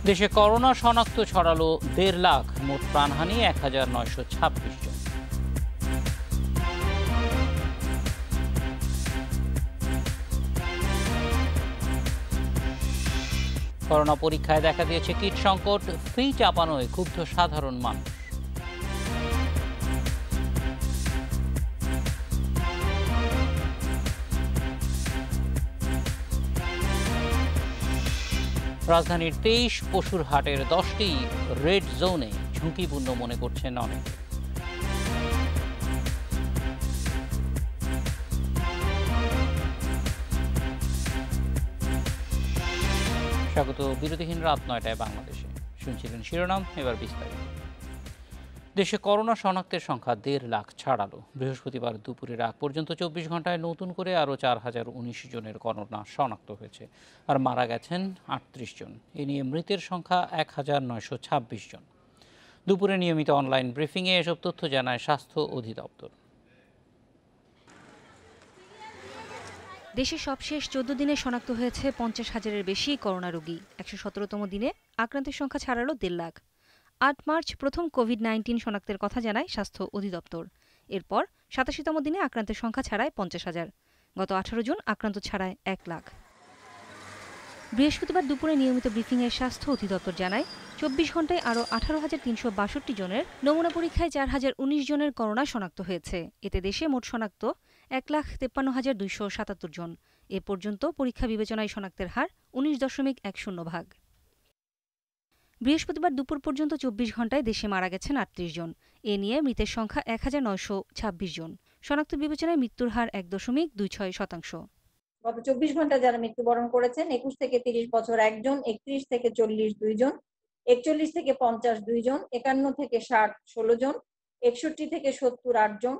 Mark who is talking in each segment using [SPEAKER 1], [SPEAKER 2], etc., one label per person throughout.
[SPEAKER 1] দেশে করোনা শনাক্ত ছড়ালো ১.৫ লাখ, মোট প্রাণহানি ১,৯২৬ জন। করোনা পরীক্ষায় দেখা দিয়েছে কিট সংকট, ফি চাপানোয় ক্ষুব্ধ সাধারণ মানুষ। রাজধানীর ২৩ পশুর হাটের ১০টি রেড জোনে ঝুঁকিপূর্ণ মনে করছেন অনেকে। স্বাগত বিরতিহীন রাত ৯টায় বাংলাদেশে। শুনছিলেন শিরোনাম, এবার বিস্তারিত। দেশে করোনা শনাক্তের সংখ্যা ১.৫ লাখ ছাড়ালো। বৃহস্পতিবার দুপুরের আগ পর্যন্ত ২৪ ঘন্টায় নতুন করে আরও ৪,০১৯ জনের করোনা শনাক্ত হয়েছে, আর মারা গেছেন ৩৮ জন। এ নিয়ে মৃতের সংখ্যা ১,৯২৬ জন। দুপুরে নিয়মিত অনলাইন ব্রিফিংয়ে এসব তথ্য জানায় স্বাস্থ্য অধিদপ্তর।
[SPEAKER 2] দেশে সবশেষ ১৪ দিনে শনাক্ত হয়েছে ৫০,০০০-এর বেশি করোনা রোগী। ১১৭তম দিনে আক্রান্তের সংখ্যা ছাড়ালো ১.৫ লাখ। ৮ মার্চ প্রথম কোভিড-১৯ শনাক্তের কথা জানায় স্বাস্থ্য অধিদপ্তর। এরপর ৮৭তম দিনে আক্রান্তের সংখ্যা ছাড়ায় ৫০,০০০। গত ১৮ জুন আক্রান্ত ছাড়ায় ১ লাখ। বৃহস্পতিবার দুপুরে নিয়মিত ব্রিফিংয়ে স্বাস্থ্য অধিদপ্তর জানায় ২৪ ঘন্টায় আরও ১৮,৩৬২ জনের নমুনা পরীক্ষায় ৪,০১৯ জনের করোনা শনাক্ত হয়েছে। এতে দেশে মোট শনাক্ত ১,৫৩,২৭৭ জন। এ পর্যন্ত পরীক্ষা বিবেচনায় শনাক্তের হার ১৯.১০%। বৃহস্পতিবার দুপুর পর্যন্ত ২৪ ঘন্টায় দেশে মারা গেছেন ৩৮ জন। এ নিয়ে মৃতের সংখ্যা ১,৯২৬ জন। শনাক্ত বিবেচনায় মৃত্যুর হার ১.২৬%।
[SPEAKER 3] গত ২৪ ঘন্টা যারা মৃত্যুবরণ করেছেন ২১ থেকে ৩০ বছর ১ জন, ৩১ থেকে ৪০ ২ জন, ৪১ থেকে ৫০ ২ জন, ৫১ থেকে ৬০ ১৬ জন, ৬১ থেকে ৭০ ৮ জন,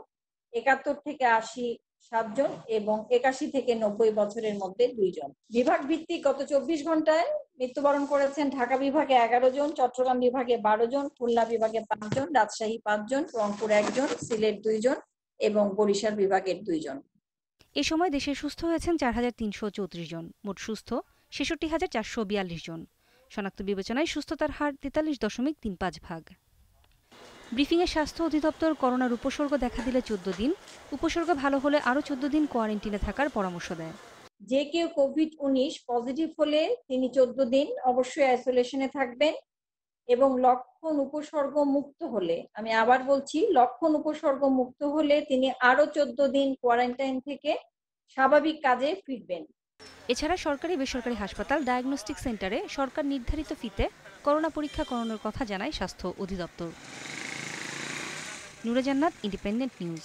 [SPEAKER 3] ৭১ থেকে ৮০ ৭ জন এবং ৮১ থেকে ৯০ বছরের মধ্যে ২ জন। বিভাগ ভিত্তিক গত ২৪ ঘন্টায় মৃত্যুবরণ করেছেন ঢাকা বিভাগে ১১ জন, চট্টগ্রাম বিভাগে ১২ জন, খুলনা বিভাগে ৫ জন, রাজশাহী ৫ জন, রংপুর ১ জন, সিলেট ২ জন এবং বরিশাল বিভাগের ২ জন।
[SPEAKER 2] এ সময় দেশে সুস্থ হয়েছেন ৪,৩৩৪ জন। মোট সুস্থ ৬৬,৪৪২ জন। শনাক্ত বিবেচনায় সুস্থতার হার ৪৩.৩৫%। ব্রিফিংয়ে স্বাস্থ্য অধিদপ্তর করোনার উপসর্গ দেখা দিলে ১৪ দিন, উপসর্গ ভালো হলে আরও ১৪ দিন কোয়ারেন্টিনে থাকার পরামর্শ দেয়।
[SPEAKER 3] যে কেউ কোভিড-১৯ পজিটিভ হলে তিনি ১৪ দিন অবশ্যই আইসোলেশনে থাকবেন এবং লক্ষণ উপসর্গ মুক্ত হলে, আমি আবার বলছি, লক্ষণ উপসর্গ মুক্ত হলে তিনি আরো ১৪ দিন কোয়ারেন্টাইন থেকে স্বাভাবিক কাজে ফিরবেন।
[SPEAKER 2] এছাড়া সরকারি বেসরকারি হাসপাতাল, ডায়াগনস্টিক সেন্টারে সরকার নির্ধারিত ফিতে করোনা পরীক্ষা করানোর কথা জানায় স্বাস্থ্য অধিদপ্তর। নূরে জান্নাত, ইন্ডিপেন্ডেন্ট নিউজ।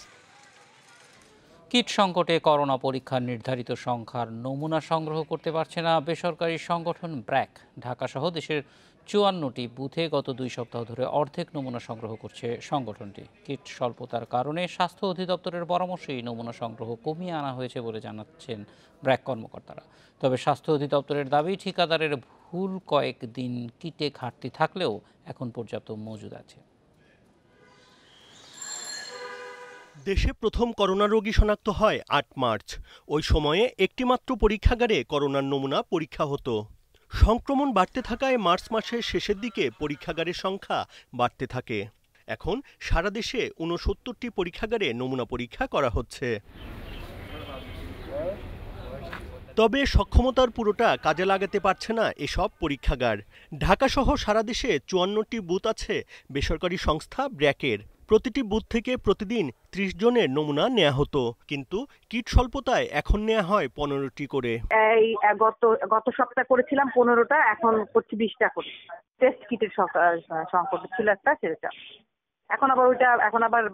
[SPEAKER 1] কিট সংকটে করোনা পরীক্ষার নির্ধারিত সংখ্যার নমুনা সংগ্রহ করতে পারছে না বেসরকারি সংগঠন ব্র্যাক। ঢাকাসহ দেশের ৫৪টি বুথে গত ২ সপ্তাহ ধরে অর্ধেক নমুনা সংগ্রহ করছে সংগঠনটি। কিট স্বল্পতার কারণে স্বাস্থ্য অধিদপ্তরের পরামর্শেই নমুনা সংগ্রহ কমিয়ে আনা হয়েছে বলে জানাচ্ছেন ব্র্যাক কর্মকর্তারা। তবে স্বাস্থ্য অধিদপ্তরের দাবি, ঠিকাদারের ভুল কয়েকদিন কিটে ঘাটতি থাকলেও এখন পর্যাপ্ত মজুদ আছে।
[SPEAKER 4] দেশে প্রথম করোনা রোগী শনাক্ত হয় ৮ মার্চ। ওই সময়ে একটিমাত্র পরীক্ষাগারে করোনার নমুনা পরীক্ষা হতো। সংক্রমণ বাড়তে থাকায় মার্চ মাসের শেষের দিকে পরীক্ষাগারের সংখ্যা বাড়তে থাকে। এখন সারা দেশে ৬৯টি পরীক্ষাগারে নমুনা পরীক্ষা করা হচ্ছে। তবে সক্ষমতার পুরোটা কাজে লাগাতে পারছে না এসব পরীক্ষাগার। ঢাকাসহ সারা দেশে ৫৪টি বুথ আছে বেসরকারি সংস্থা ব্র্যাকের। প্রতিটি বুথ থেকে প্রতিদিন ৩০ জনের নমুনা নেওয়া হতো, কিন্তু কিট স্বল্পতায় এখন নেওয়া হয় ১৫টি করে।
[SPEAKER 5] এই গত সপ্তাহ করেছিলাম ১৫টা, এখন করছি 20টা করে। টেস্ট কিটের সংকট ছিল একটা, সেটা এখন আবার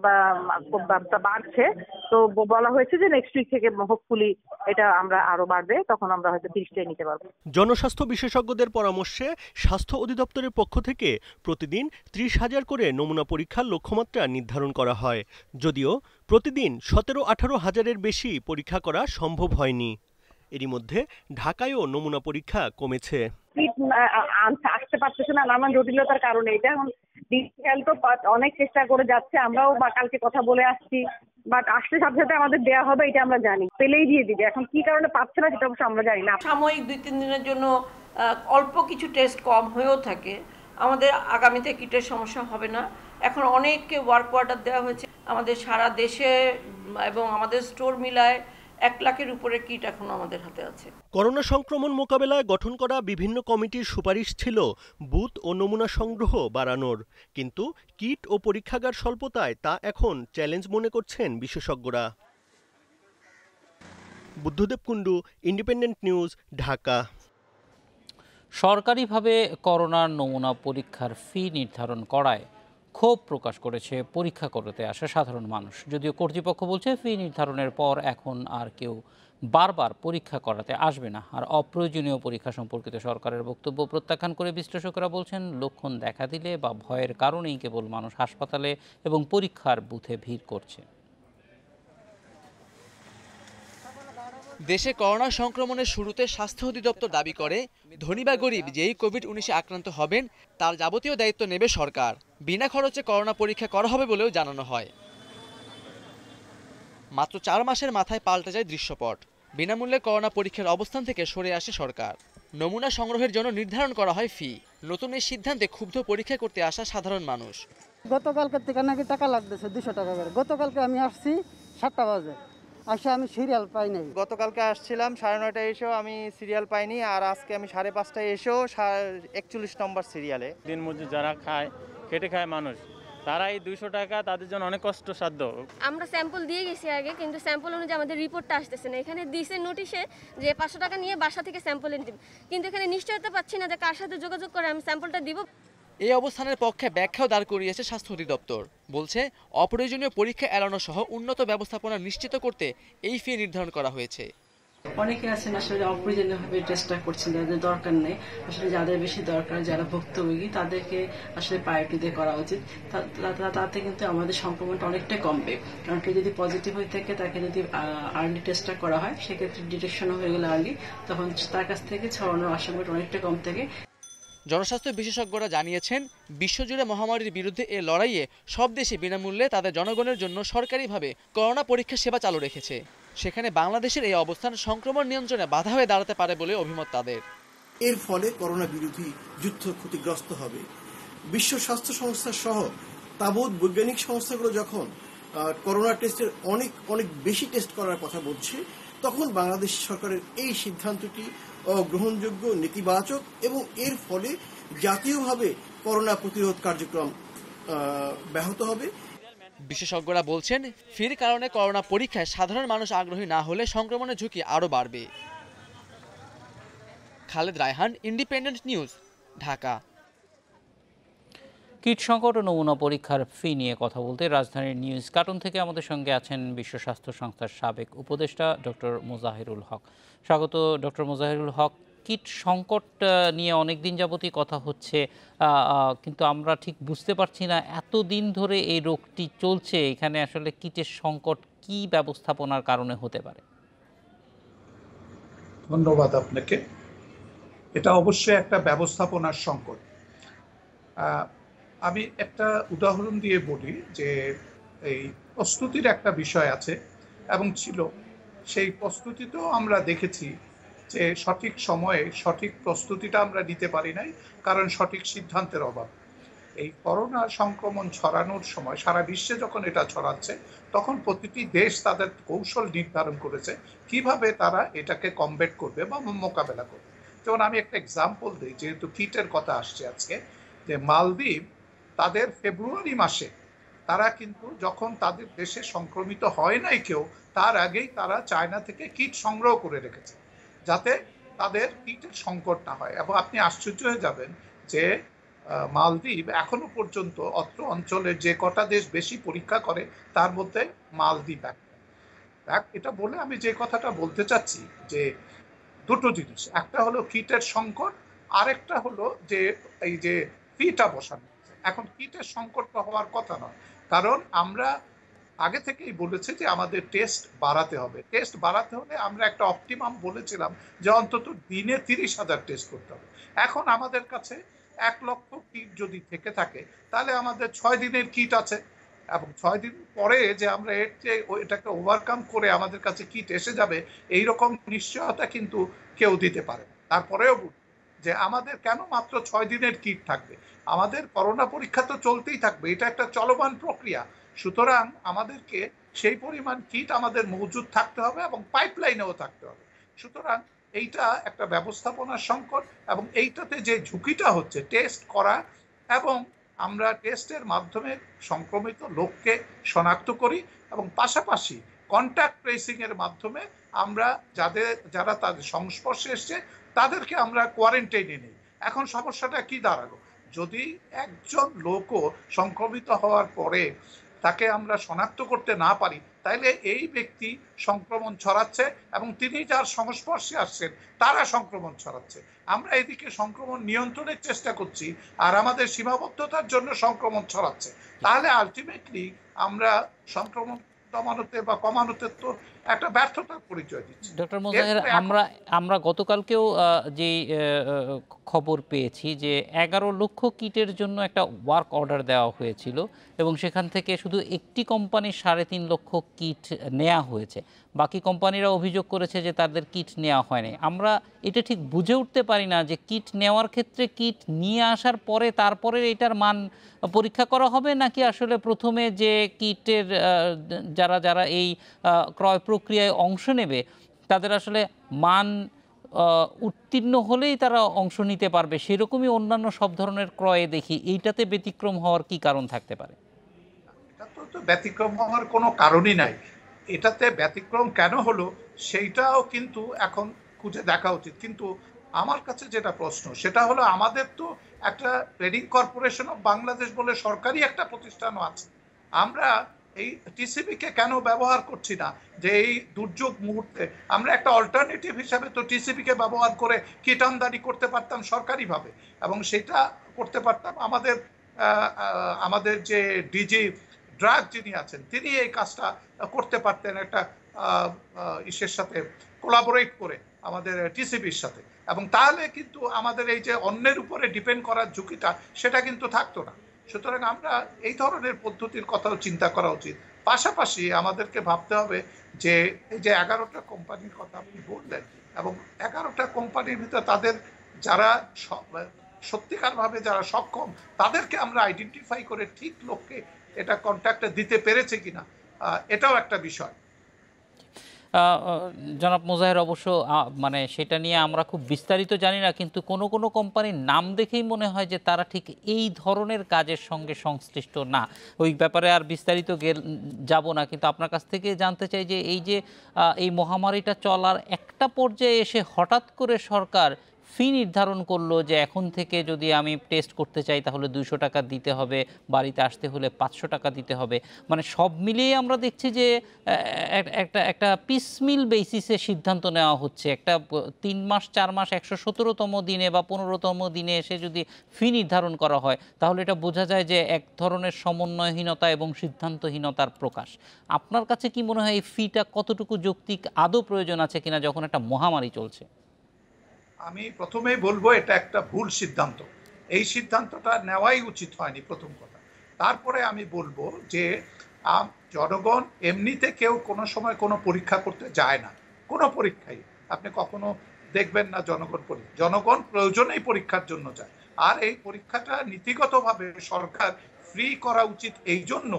[SPEAKER 5] বাড়ছে। তো বলা হয়েছে যে নেক্সট উইক থেকে হোপফুলি এটা আমরা আরো বাড়বে, তখন আমরা হয়তো 30টাই নিতে পারবো।
[SPEAKER 4] জনস্বাস্থ্য বিশেষজ্ঞদের পরামর্শে স্বাস্থ্য অধিদপ্তরের পক্ষ থেকে প্রতিদিন ৩০,০০০ করে নমুনা পরীক্ষার লক্ষ্যমাত্রা নির্ধারণ করা হয়, যদিও প্রতিদিন ১৭-১৮ হাজারের বেশি পরীক্ষা করা সম্ভব হয়নি। এরই মধ্যে ঢাকায়ও নমুনা পরীক্ষা কমেছে।
[SPEAKER 5] আসতে পারতেছে না নানান জটিলতার কারণে। এটা এখন ডিজিটাল তো অনেক চেষ্টা করে যাচ্ছে, আমরাও কালকে কথা বলে আসছি, বাট আসলে সাথে সাথে আমাদের দেওয়া হবে এটা আমরা জানি, পেলেই দিয়ে দিবে। এখন কি কারণে পাচ্ছে না সেটা অবশ্য আমরা জানি না।
[SPEAKER 6] সাময়িক ২-৩ দিনের জন্য অল্প কিছু টেস্ট কম হয়েও থাকে, আমাদের আগামীতে কিটের সমস্যা হবে না। এখন অনেককে ওয়ার্ক অর্ডার দেওয়া হয়েছে আমাদের সারা দেশে, এবং আমাদের স্টোর মিলায় 1 লাখের উপরে কিট এখন আমাদের হাতে আছে।
[SPEAKER 4] করোনা সংক্রমণ মোকাবেলায় গঠন করা বিভিন্ন কমিটির সুপারিশ ছিল বুথ ও নমুনা সংগ্রহ বাড়ানোর, কিন্তু কিট ও পরীক্ষাগার স্বল্পতায় তা এখন চ্যালেঞ্জ মনে করছেন বিশেষজ্ঞরা। Buddhadeb Kundu, independent news, Dhaka.
[SPEAKER 1] সরকারিভাবে করোনার নমুনা পরীক্ষার ফি নির্ধারণ করায় ক্ষোভ প্রকাশ করেছে পরীক্ষা করতে আসা সাধারণ মানুষ। যদিও কর্তৃপক্ষ বলছে ফি নির্ধারণের পর এখন আর কেউ বারবার পরীক্ষা করাতে আসবে না। আর অপ্রয়োজনীয় পরীক্ষা সম্পর্কিত সরকারের বক্তব্য প্রত্যাখ্যান করে বিশ্লেষকরা বলছেন, লক্ষণ দেখা দিলে বা ভয়ের কারণেই কেবল মানুষ হাসপাতালে এবং পরীক্ষার বুথে ভিড় করছে।
[SPEAKER 7] দেশে করোনা সংক্রমণের শুরুতে স্বাস্থ্য অধিদপ্তর দাবি করে, ধনী বা গরিব যেই কোভিড-19 আক্রান্ত হবেন তার যাবতীয় দায়িত্ব নেবে সরকার। বিনা খরচে করোনা পরীক্ষা করা হবে বলেও জানানো হয়। মাত্র 4 মাসের মাথায় পাল্টে যায় দৃশ্যপট। বিনামূল্যে করোনা পরীক্ষার অবস্থান থেকে সরে আসে সরকার। নমুনা সংগ্রহের জন্য নির্ধারণ করা হয় ফি। নতুন এই সিদ্ধান্তে ক্ষুব্ধ পরীক্ষা করতে আসা সাধারণ মানুষ।
[SPEAKER 8] গতকালকের থেকে নাকি টাকা লাগতেছে 200 টাকা করে। গতকালকে আমি আসছি 7টা বাজে, আসে আমি সিরিয়াল পাই নাই।
[SPEAKER 9] গতকালকে আসছিলাম 9:30 এসেও আমি সিরিয়াল পাইনি, আর আজকে আমি 5:30 এসেও 41 নম্বর সিরিয়ালে।
[SPEAKER 10] দিনমজুর যারা খায়, খেটে খায় মানুষ, তারা এই 200 টাকা তাদের জন্য অনেক কষ্টসাধ্য।
[SPEAKER 11] আমরা স্যাম্পল দিয়ে গেছি আগে, কিন্তু স্যাম্পল অনুযায়ী আমাদের রিপোর্টটা আসতেছে না। এখানে দিছে নোটিশে যে 500 টাকা নিয়ে বাসা থেকে স্যাম্পল এনে দিব, কিন্তু এখানে নিশ্চয়তা পাচ্ছি না যে কার সাথে যোগাযোগ করে আমি স্যাম্পলটা দিব।
[SPEAKER 7] এই অবস্থানের পক্ষে ব্যাখ্যাও দাঁড় করিয়েছে স্বাস্থ্য অধিদপ্তর। বলছে, অপ্রয়োজনীয় পরীক্ষা এড়ানো সহ উন্নত ব্যবস্থাপনা নিশ্চিত করতে এই ফি নির্ধারণ করা হয়েছে।
[SPEAKER 12] অনেকে আছেন আসলে অপ্রয়োজনীয়ভাবে টেস্টটা করছেন, যাদের দরকার নেই। আসলে যাদের বেশি দরকার, যারা ভুক্তভোগী, তাদেরকে আসলে প্রায়োরিটি দিয়ে করা উচিত। তাতে কিন্তু আমাদের সংক্রমণটা অনেকটাই কমবে। কারণ কেউ যদি পজিটিভ হয়ে থাকে, তাকে যদি আর্লি টেস্টটা করা হয়, সেক্ষেত্রে ডিটেকশনও হয়ে গেলে আর্লি, তখন তার কাছ থেকে ছড়ানোর আশঙ্কাটা অনেকটা কম থাকে।
[SPEAKER 7] জনস্বাস্থ্য বিশেষজ্ঞরা জানিয়েছেন, বিশ্বজুড়ে মহামারীর বিরুদ্ধে এ লড়াইয়ে সব দেশে বিনামূল্যে তাদের জনগণের জন্য সরকারিভাবে করোনা পরীক্ষা সেবা চালু রেখেছে। সেখানে বাংলাদেশের এই অবস্থান সংক্রমণ নিয়ন্ত্রণে বাধা হয়ে দাঁড়াতে পারে বলে অভিমত তাদের।
[SPEAKER 13] এর ফলে করোনা বিরোধী যুদ্ধ ক্ষতিগ্রস্ত হবে। বিশ্ব স্বাস্থ্য সংস্থা সহ তাবৎ বৈজ্ঞানিক সংস্থাগুলো যখন করোনা টেস্টের অনেক বেশি টেস্ট করার কথা বলছে, তখন বাংলাদেশ সরকারের এই সিদ্ধান্তটি গ্রহণযোগ্য, নেতিবাচক, এবং এর ফলে জাতীয়ভাবে করোনা প্রতিরোধ কার্যক্রম ব্যাহত হবে।
[SPEAKER 7] বিশেষজ্ঞরা বলছেন, ফির কারণে করোনা পরীক্ষায় সাধারণ মানুষ আগ্রহী না হলে সংক্রমণের ঝুঁকি আরও বাড়বে। Khaled Raihan, independent news, Dhaka.
[SPEAKER 1] Kit সংকট ও নমুনা পরীক্ষার ফি নিয়ে কথা বলতে রাজধানীর নিউজ কার্টুন থেকে আমাদের সঙ্গে আছেন বিশ্ব স্বাস্থ্য সংস্থার সাবেক উপদেষ্টা ডক্টর মোজাহিরুল হক। স্বাগত ডক্টর মোজাহিরুল হক। কিট সংকট নিয়ে অনেক দিন যাবতই কথা হচ্ছে, কিন্তু আমরা ঠিক বুঝতে পারছি না এতদিন ধরে এই রোগটি চলছে, এখানে আসলে কিটের সংকট কি ব্যবস্থাপনার কারণে হতে পারে?
[SPEAKER 14] ধন্যবাদ আপনাকে। এটা অবশ্যই একটা ব্যবস্থাপনার সংকট। আমি একটা উদাহরণ দিয়ে বলি যে এই প্রস্তুতির একটা বিষয় আছে এবং ছিল, সেই প্রস্তুতিতেও আমরা দেখেছি যে সঠিক সময়ে সঠিক প্রস্তুতিটা আমরা নিতে পারি নাই, কারণ সঠিক সিদ্ধান্তের অভাব। এই করোনা সংক্রমণ ছড়ানোর সময় সারা বিশ্বে যখন এটা ছড়াচ্ছে, তখন প্রতিটি দেশ তাদের কৌশল নির্ধারণ করেছে কিভাবে তারা এটাকে কমব্যাট করবে বা মোকাবেলা করবে। যেমন আমি একটা এক্সাম্পল দিই, যেহেতু কিটের কথা আসছে আজকে, যে মালদ্বীপ তাদের ফেব্রুয়ারি মাসে তারা কিন্তু যখন তাদের দেশে সংক্রমিত হয় নাই কেউ, তার আগেই তারা চায়না থেকে কিট সংগ্রহ করে রেখেছে যাতে তাদের কিটের সংকট না হয়। এবং আপনি আশ্চর্য হয়ে যাবেন যে মালদ্বীপ এখনো পর্যন্ত অত্র অঞ্চলের যে কটা দেশ বেশি পরীক্ষা করে তার মধ্যে মালদ্বীপ একটা। এটা বলে আমি যে কথাটা বলতে চাচ্ছি যে দুটো জিনিস, একটা হলো কিটের সংকট, আরেকটা হলো যে এই যে ফিটা বসানো। এখন কিটের সংকট হওয়ার কথা নয়, কারণ আমরা আগে থেকেই বলেছি যে আমাদের টেস্ট বাড়াতে হবে। টেস্ট বাড়াতে হলে আমরা একটা অপটিমাম বলেছিলাম যে অন্তত দিনে 30,000 টেস্ট করতে হবে। এখন আমাদের কাছে 1 লক্ষ কিট যদি থেকে থাকে, তাহলে আমাদের 6 দিনের কিট আছে, এবং 6 দিন পরে যে আমরা এটাকে ওভারকাম করে আমাদের কাছে কিট এসে যাবে, এইরকম নিশ্চয়তা কিন্তু কেউ দিতে পারে। তারপরেও যে আমাদের কেন মাত্র 6 দিনের কিট থাকবে? আমাদের করোনা পরীক্ষা তো চলতেই থাকবে, এটা একটা চলমান প্রক্রিয়া। সুতরাং আমাদেরকে সেই পরিমাণ কিট আমাদের মজুদ থাকতে হবে এবং পাইপলাইনেও থাকতে হবে। সুতরাং এইটা একটা ব্যবস্থাপনার সংকট, এবং এইটাতে যে ঝুঁকিটা হচ্ছে টেস্ট করা, এবং আমরা টেস্টের মাধ্যমে সংক্রমিত লোককে শনাক্ত করি এবং পাশাপাশি কন্ট্যাক্ট ট্রেসিং এর মাধ্যমে আমরা যারা তাদের সংস্পর্শে এসছে তাদেরকে আমরা কোয়ারেন্টাইনে নিই। এখন সমস্যাটা কি দাঁড়ালো? যদি একজন লোকও সংক্রমিত হওয়ার পরে তাকে আমরা শনাক্ত করতে না পারি, তাইলে এই ব্যক্তি সংক্রমণ ছড়াচ্ছে এবং তিনি যার সংস্পর্শে আসছেন তারা সংক্রমণ ছড়াচ্ছে। আমরা এদিকে সংক্রমণ নিয়ন্ত্রণের চেষ্টা করছি আর আমাদের সীমাবদ্ধতার জন্য সংক্রমণ ছড়াচ্ছে। তাহলে আলটিমেটলি আমরা সংক্রমণ দমানোতে বা কমানোতে তো একটা ব্যর্থতার পরিচয় দিচ্ছি।
[SPEAKER 1] ডক্টর মোজাহের, আমরা গতকালকেও যে খবর পেয়েছি যে 11 লক্ষ কিটের জন্য একটা ওয়ার্ক অর্ডার দেওয়া হয়েছিল এবং সেখান থেকে শুধু একটি কোম্পানির 3.5 লক্ষ কিট নেওয়া হয়েছে। বাকি কোম্পানিরা অভিযোগ করেছে যে তাদের কিট নেওয়া হয়নি। আমরা এটা ঠিক বুঝে উঠতে পারি না যে কিট নেওয়ার ক্ষেত্রে কিট নিয়ে আসার পরে তারপরে এটার মান পরীক্ষা করা হবে, নাকি আসলে প্রথমে যে কিটের যারা এই ক্রয় প্রক্রিয়ায় অংশ নেবে তাদের আসলে মান উত্তীর্ণ হলেই তারা অংশ নিতে পারবে, সেরকমই অন্যান্য সব ধরনের ক্রয়ে দেখি। এইটাতে ব্যতিক্রম হওয়ার কি কারণ থাকতে পারে?
[SPEAKER 14] এটা তো ব্যতিক্রম হওয়ার কোনো কারণই নাই। এটাতে ব্যতিক্রম কেন হলো সেইটাও কিন্তু এখন খুঁজে দেখা উচিত। কিন্তু আমার কাছে যেটা প্রশ্ন সেটা হলো, আমাদের তো একটা ট্রেডিং কর্পোরেশন অফ বাংলাদেশ বলে সরকারি একটা প্রতিষ্ঠানও আছে। আমরা এই টিসিবিকে কেন ব্যবহার করছি না? যে এই দুর্যোগ মুহূর্তে আমরা একটা অল্টারনেটিভ হিসাবে তো টিসিবিকে ব্যবহার করে কিট আমদানি করতে পারতাম সরকারিভাবে, এবং সেটা করতে পারতাম। আমাদের যে ডিজি ড্রাগ যিনি আছেন তিনি এই কাজটা করতে পারতেন একটা ইসের সাথে কোলাবোরেট করে, আমাদের টিসিবির সাথে, এবং তাহলে কিন্তু আমাদের এই যে অন্যের উপরে ডিপেন্ড করার ঝুঁকিটা সেটা কিন্তু থাকতো না। সুতরাং আমরা এই ধরনের পদ্ধতির কথাও চিন্তা করা উচিত। পাশাপাশি আমাদেরকে ভাবতে হবে যে এই যে 11টা কোম্পানির কথা আপনি বললেন, এবং 11টা কোম্পানির ভিতরে তাদের যারা সত্যিকারভাবে যারা সক্ষম তাদেরকে আমরা আইডেন্টিফাই করে ঠিক লোককে এটা কন্ট্যাক্টটা দিতে পেরেছে কিনা, এটাও একটা বিষয়।
[SPEAKER 1] জনাব মোজাহের, অবশ্য মানে সেটা নিয়ে আমরা খুব বিস্তারিত জানি না, কিন্তু কোনো কোনো কোম্পানির নাম দেখেই মনে হয় যে তারা ঠিক এই ধরনের কাজের সঙ্গে সংশ্লিষ্ট না। ওই ব্যাপারে আর বিস্তারিত যাব না, কিন্তু আপনার কাছ থেকে জানতে চাই যে এই মহামারীটা চলার একটা পর্যায়ে এসে হঠাৎ করে সরকার ফি নির্ধারণ করলো যে এখন থেকে যদি আমি টেস্ট করতে চাই তাহলে 200 টাকা দিতে হবে, বাড়িতে আসতে হলে 500 টাকা দিতে হবে। মানে সব মিলিয়ে আমরা দেখছি যে একটা পিসমিল বেসিসে সিদ্ধান্ত নেওয়া হচ্ছে। একটা 3 মাস 4 মাস 117তম দিনে বা 15তম দিনে এসে যদি ফি নির্ধারণ করা হয় তাহলে এটা বোঝা যায় যে এক ধরনের সমন্বয়হীনতা এবং সিদ্ধান্তহীনতার প্রকাশ। আপনার কাছে কি মনে হয় এই ফিটা কতটুকু যৌক্তিক, আদৌ প্রয়োজন আছে কিনা যখন একটা মহামারী চলছে?
[SPEAKER 14] আমি প্রথমেই বলবো এটা একটা ভুল সিদ্ধান্ত। এই সিদ্ধান্তটা নেওয়াই উচিত হয়নি, প্রথম কথা। তারপরে আমি বলবো যে জনগণ এমনিতে কেউ কোনো সময় কোনো পরীক্ষা করতে যায় না, কোনো পরীক্ষাই আপনি কখনো দেখবেন না জনগণ প্রয়োজনেই পরীক্ষার জন্য যায়। আর এই পরীক্ষাটা নীতিগতভাবে সরকার ফ্রি করা উচিত, এই জন্য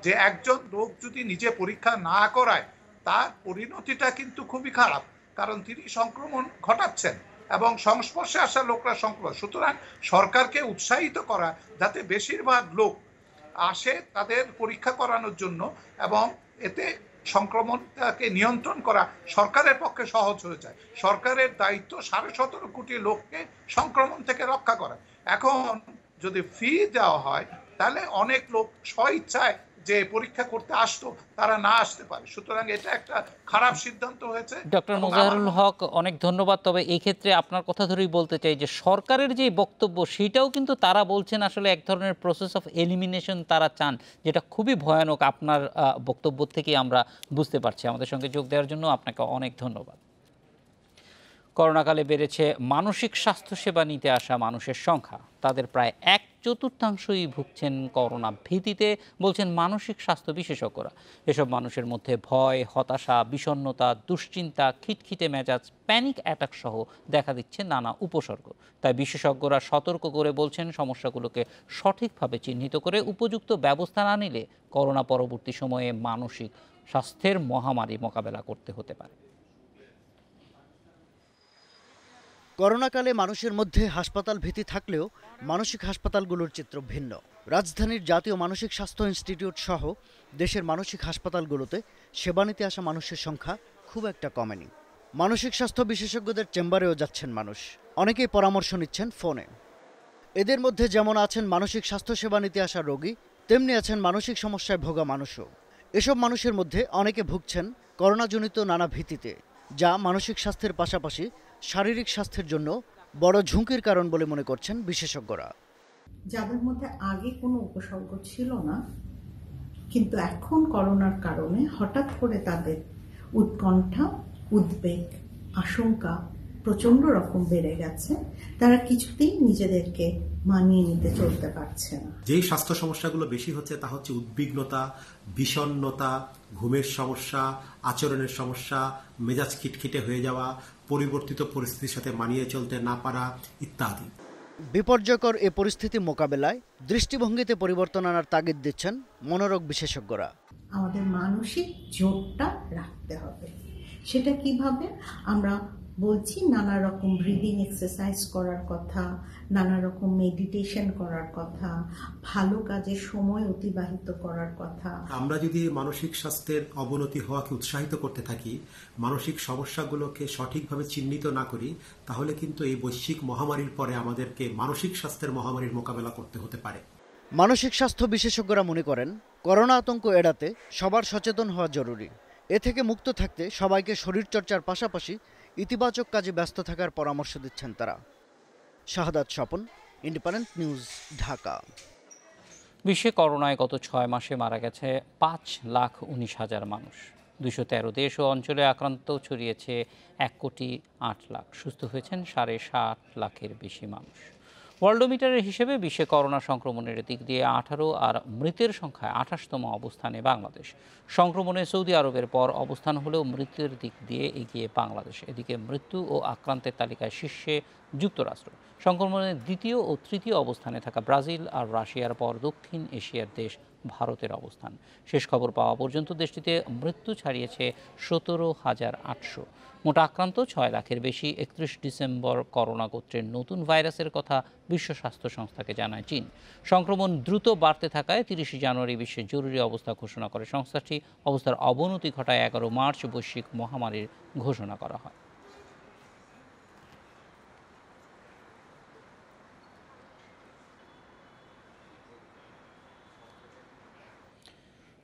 [SPEAKER 14] যে একজন লোক যদি নিজে পরীক্ষা না করায় তার পরিণতিটা কিন্তু খুবই খারাপ, কারণ তিনি সংক্রমণ ঘটাচ্ছেন এবং সংস্পর্শে আসা লোকরা সংক্রমণ। সুতরাং সরকারকে উৎসাহিত করা যাতে বেশিরভাগ লোক আসে তাদের পরীক্ষা করানোর জন্য, এবং এতে সংক্রমণটাকে নিয়ন্ত্রণ করা সরকারের পক্ষে সহজ হয়ে যায়। সরকারের দায়িত্ব 17.5 কোটি লোককে সংক্রমণ থেকে রক্ষা করা। এখন যদি ফি দেওয়া হয় তাহলে অনেক লোক স্বইচ্ছায় যে পরীক্ষা করতে আসতো তারা না আসতে পারে। সুতরাং এটা একটা খারাপ সিদ্ধান্ত হয়েছে।
[SPEAKER 1] ডক্টর মোজাহিরুল হক, অনেক ধন্যবাদ। তবে এই ক্ষেত্রে আপনার কথা ধরেই বলতে চাই যে সরকারের যে বক্তব্য সেটাও কিন্তু তারা বলছেন আসলে এক ধরনের প্রসেস অফ এলিমিনেশন তারা চান, যেটা খুবই ভয়ানক। আপনার বক্তব্য থেকে আমরা বুঝতে পারছি। আমাদের সঙ্গে যোগ দেওয়ার জন্য আপনাকে অনেক ধন্যবাদ। করোনাকালে বেড়েছে মানসিক স্বাস্থ্যসেবা নিতে আসা মানুষের সংখ্যা। তাদের প্রায় 1 চতুর্থাংশই ভুগছেন করোনা ভীতিতে, বলছেন মানসিক স্বাস্থ্য বিশেষজ্ঞরা। এসব মানুষের মধ্যে ভয়, হতাশা, বিষণ্ণতা, দুশ্চিন্তা, খিটখিটে মেজাজ, প্যানিক অ্যাটাক সহ দেখা দিচ্ছে নানা উপসর্গ। তাই বিশেষজ্ঞরা সতর্ক করে বলছেন, সমস্যাগুলোকে সঠিকভাবে চিহ্নিত করে উপযুক্ত ব্যবস্থা না নিলে করোনা পরবর্তী সময়ে মানসিক স্বাস্থ্যের মহামারী মোকাবেলা করতে হতে পারে।
[SPEAKER 15] করোনাকালে মানুষের মধ্যে হাসপাতাল ভীতি থাকলেও মানসিক হাসপাতালগুলোর চিত্র ভিন্ন। রাজধানীর জাতীয় মানসিক স্বাস্থ্য ইনস্টিটিউট সহ দেশের মানসিক হাসপাতালগুলোতে সেবা নিতে আসা মানুষের সংখ্যা খুব একটা কমেনি। মানসিক স্বাস্থ্য বিশেষজ্ঞদের চেম্বারেও যাচ্ছেন মানুষ, অনেকেই পরামর্শ নিচ্ছেন ফোনে। এদের মধ্যে যেমন আছেন মানসিক স্বাস্থ্য সেবা নিতে আসা রোগী, তেমনি আছেন মানসিক সমস্যায় ভোগা মানুষও। এসব মানুষের মধ্যে অনেকে ভুগছেন করোনাজনিত নানা ভীতিতে, যা মানসিক স্বাস্থ্যের পাশাপাশি শারীরিক স্বাস্থ্যের জন্য বড় ঝুঁকির কারণ বলে মনে করছেন বিশেষজ্ঞরা।
[SPEAKER 16] যাদের মধ্যে আগে কোনো উপসর্গ ছিল না, কিন্তু এখন করোনার কারণে হঠাৎ করে তাদের উৎকণ্ঠা, উদ্বেগ, আশঙ্কা প্রচন্ড রকম বেড়ে গেছে, তারা কিছুতেই নিজেদেরকে মানিয়ে নিতে চলতে পারছে না।
[SPEAKER 17] যেই স্বাস্থ্য সমস্যাগুলো বেশি হচ্ছে তা হচ্ছে উদ্বিগ্নতা, বিষণ্ণতা, ঘুমের সমস্যা, আচরণের সমস্যা, মেজাজ খিটখিটে হয়ে যাওয়া, পরিবর্তিত পরিস্থিতির সাথে মানিয়ে চলতে না পারা ইত্যাদি।
[SPEAKER 15] বিপর্যয়কর এ পরিস্থিতি মোকাবেলায় দৃষ্টিভঙ্গিতে পরিবর্তন আনার তাগিদ দিচ্ছেন মনোরোগ বিশেষজ্ঞরা।
[SPEAKER 16] আমাদের মানসিক জোরটা রাখতে হবে। সেটা কিভাবে? আমরা বলছি নানা রকম ব্রিদিং এক্সারসাইজ করার কথা, নানা রকম মেডিটেশন করার কথা, ভালো কাজে সময় অতিবাহিত করার কথা।
[SPEAKER 17] আমরা যদি মানসিক স্বাস্থ্যের অবনতি হওয়াকে উৎসাহিত করতে থাকি, মানসিক সমস্যাগুলোকে সঠিকভাবে চিহ্নিত না করি, তাহলে কিন্তু এই বৈশ্বিক মহামারীর পরে আমাদেরকে মানসিক স্বাস্থ্যের মহামারীর মোকাবেলা করতে হতে পারে।
[SPEAKER 15] মানসিক স্বাস্থ্য বিশেষজ্ঞরা মনে করেন, করোনা আতঙ্ক এড়াতে সবার সচেতন হওয়া জরুরি। এ থেকে মুক্ত থাকতে সবাইকে শরীরচর্চার পাশাপাশি ইতিবাচক কাজে ব্যস্ত থাকার পরামর্শ দিচ্ছেন তারা। শাহাদাত স্বপন, ইন্ডিপেন্ডেন্ট নিউজ, ঢাকা।
[SPEAKER 1] বিশ্বে করোনায় গত 6 মাসে মারা গেছে 5,19,000 মানুষ। 213 দেশ ও অঞ্চলে আক্রান্ত ছড়িয়েছে 1,08,00,000। সুস্থ হয়েছেন 7.5 লাখের বেশি মানুষ। ওয়ার্ল্ডোমিটারের হিসেবে বিশ্বে করোনা সংক্রমণের দিক দিয়ে 18 আর মৃতের সংখ্যায় 28তম অবস্থানে বাংলাদেশ। সংক্রমণে সৌদি আরবের পর অবস্থান হলেও মৃতের দিক দিয়ে এগিয়ে বাংলাদেশ। এদিকে মৃত্যু ও আক্রান্তের তালিকায় শীর্ষে যুক্তরাষ্ট্র। সংক্রমণের দ্বিতীয় ও তৃতীয় অবস্থানে থাকা ব্রাজিল আর রাশিয়ার পর দক্ষিণ এশিয়ার দেশ ভারতের অবস্থান। শেষ খবর পাওয়া পর্যন্ত দেশটিতে মৃত্যু ছাড়িয়েছে 17,800। মোট আক্রান্ত 6 লাখের বেশি। 31 ডিসেম্বর করোনা গোত্রের নতুন ভাইরাসের কথা বিশ্ব স্বাস্থ্য সংস্থাকে জানায় চীন। সংক্রমণ দ্রুত বাড়তে থাকায় 30 জানুয়ারি বিশ্বে জরুরি অবস্থা ঘোষণা করে সংস্থাটি। অবস্থার অবনতি ঘটায় 11 মার্চ বৈশ্বিক মহামারীর ঘোষণা করা হয়।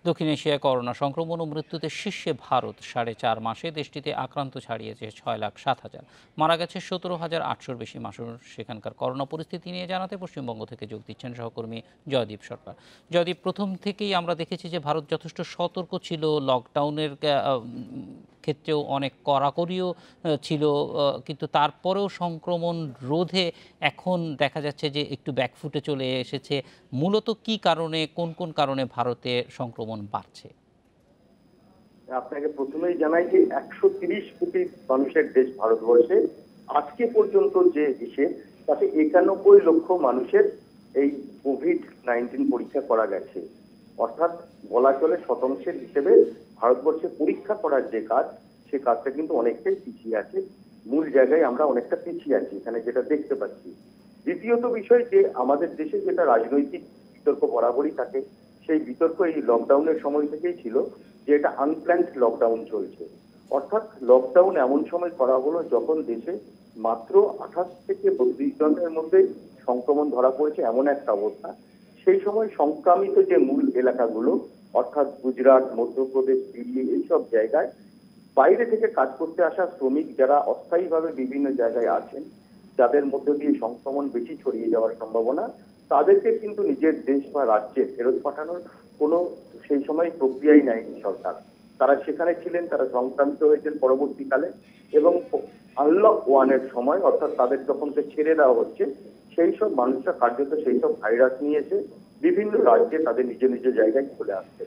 [SPEAKER 1] দক্ষিণ এশিয়ায় করোনা সংক্রমণ ও মৃত্যুতে শীর্ষে ভারত। 4.5 মাসে দেশটিতে আক্রান্ত ছাড়িয়েছে 6,07,000। মারা গেছে 17,800-র বেশি মানুষ। সেখানকার করোনা পরিস্থিতি নিয়ে জানাতে পশ্চিমবঙ্গ থেকে যোগ দিচ্ছেন সহকর্মী জয়দীপ সরকার। জয়দীপ, প্রথম থেকেই আমরা দেখেছি যে ভারত যথেষ্ট সতর্ক ছিল, লকডাউনের ক্ষেত্রেও অনেক কড়াকড়িও ছিল, কিন্তু তারপরেও সংক্রমণ রোধে এখন দেখা যাচ্ছে যে একটু ব্যাকফুটে চলে এসেছে। মূলত কি কারণে, কোন কোন কারণে ভারতে সংক্রমণ বাড়ছে?
[SPEAKER 18] আপনাকে প্রথমেই জানাই যে 130 কোটি মানুষের দেশ ভারতবর্ষে। আজকে পর্যন্ত যে হিসেব, তাতে 91 লক্ষ মানুষের এই কোভিড-19 পরীক্ষা করা গেছে। অর্থাৎ বলা চলে শতাংশের হিসেবে ভারতবর্ষে পরীক্ষা করার যে কাজ, সে কাজটা কিন্তু অনেকটাই পিছিয়ে আছে। মূল জায়গায় আমরা অনেকটা পিছিয়ে আছি এখানে, যেটা দেখতে পাচ্ছি। দ্বিতীয়ত বিষয় যে আমাদের দেশে যেটা রাজনৈতিক বিতর্ক বরাবরই থাকে, সেই বিতর্ক এই লকডাউনের সময় থেকেই ছিল যে এটা আনপ্ল্যান্ড লকডাউন চলছে। অর্থাৎ লকডাউন এমন সময় করা হলো যখন দেশে মাত্র 28 থেকে 32 জনের মধ্যে সংক্রমণ ধরা পড়েছে, এমন একটা অবস্থা। সেই সময় সংক্রামিত যে মূল এলাকাগুলো, অর্থাৎ গুজরাট, মধ্যপ্রদেশ, দিল্লি, এইসব জায়গায় বাইরে থেকে কাজ করতে আসা শ্রমিক যারা অস্থায়ীভাবে বিভিন্ন জায়গায় আছেন, যাদের মধ্যে দিয়ে সংক্রমণ বেশি ছড়িয়ে যাওয়ার সম্ভাবনা, তাদেরকে কিন্তু নিজের দেশ বা রাজ্যে ফেরত পাঠানোর কোনো সেই সময় প্রক্রিয়াই নেয়নি সরকার। তারা সেখানে ছিলেন, তারা সংক্রামিত হয়েছেন পরবর্তীকালে, এবং আনলক 1-এর সময়, অর্থাৎ তাদের যখন ছেড়ে দেওয়া হচ্ছে, সেই সব মানুষরা কার্যত সেই সব ভাইরাস নিয়ে এসে বিভিন্ন রাজ্যে তাদের নিজ নিজ জায়গায় চলে আসছে,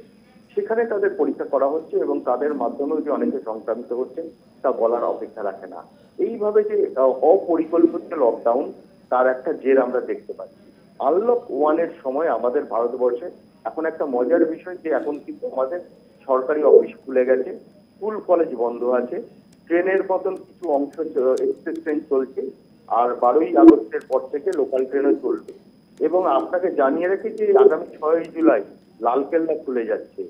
[SPEAKER 18] সেখানে তাদের পরীক্ষা করা হচ্ছে এবং তাদের মাধ্যমেও যে অনেকে সংক্রামিত হচ্ছে তা বলার অপেক্ষা রাখে না। এইভাবে যে অপরিকল্পিত লকডাউন, তার একটা জের আমরা দেখতে পাচ্ছি। আনলক 1-এর সময় আমাদের ভারতবর্ষে এখন একটা মজার বিষয় যে এখন কিন্তু আমাদের সরকারি অফিস খুলে গেছে, স্কুল কলেজ বন্ধ আছে, ট্রেনের মতন কিছু অংশ এক্সপ্রেস ট্রেন চলছে, আর 12ই আগস্টের পর থেকে লোকাল ট্রেনও চলবে। এবং আপনাকে জানিয়ে রেখে যে আগামী 6ই জুলাই লালকেল্লা খুলে যাচ্ছে,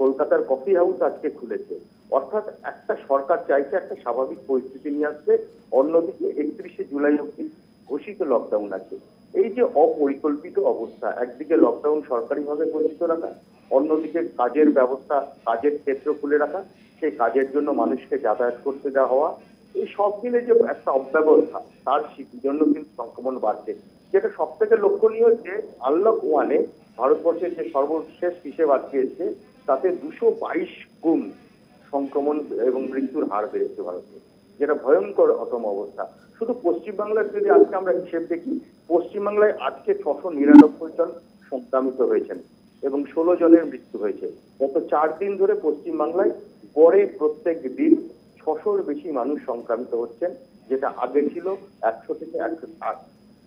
[SPEAKER 18] কলকাতার কফি হাউস আজকে খুলেছে। অর্থাৎ একটা সরকার চাইছে একটা স্বাভাবিক পরিস্থিতি নিয়ে আসবে, অন্যদিকে 31শে জুলাই অবধি ঘোষিত লকডাউন আছে। এই যে অপরিকল্পিত অবস্থা, একদিকে লকডাউন সরকারিভাবে ঘোষিত রাখা, অন্যদিকে কাজের ব্যবস্থা, কাজের ক্ষেত্র খুলে রাখা, সেই কাজের জন্য মানুষকে যাতায়াত করতে দেওয়া হওয়া, এই সব মিলে যে একটা অব্যবস্থা, তার জন্য কিন্তু সংক্রমণ বাড়ছে। যেটা সব থেকে লক্ষণীয় যে আনলক 1-এ ভারতবর্ষের যে সর্বশেষ হিসেব আজকে এসেছে, তাতে 222 গুণ সংক্রমণ এবং মৃত্যুর হার বেড়েছে ভারতে, যেটা ভয়ঙ্কর অতম অবস্থা। শুধু পশ্চিমবাংলার যদি আজকে আমরা হিসেব দেখি, পশ্চিমবাংলায় আজকে 699 জন সংক্রামিত হয়েছেন এবং 16 জনের মৃত্যু হয়েছে। গত 4 দিন ধরে পশ্চিমবাংলায় গড়ে প্রত্যেক দিন 600-র বেশি মানুষ সংক্রামিত হচ্ছেন, যেটা আগে ছিল 100 থেকে 160।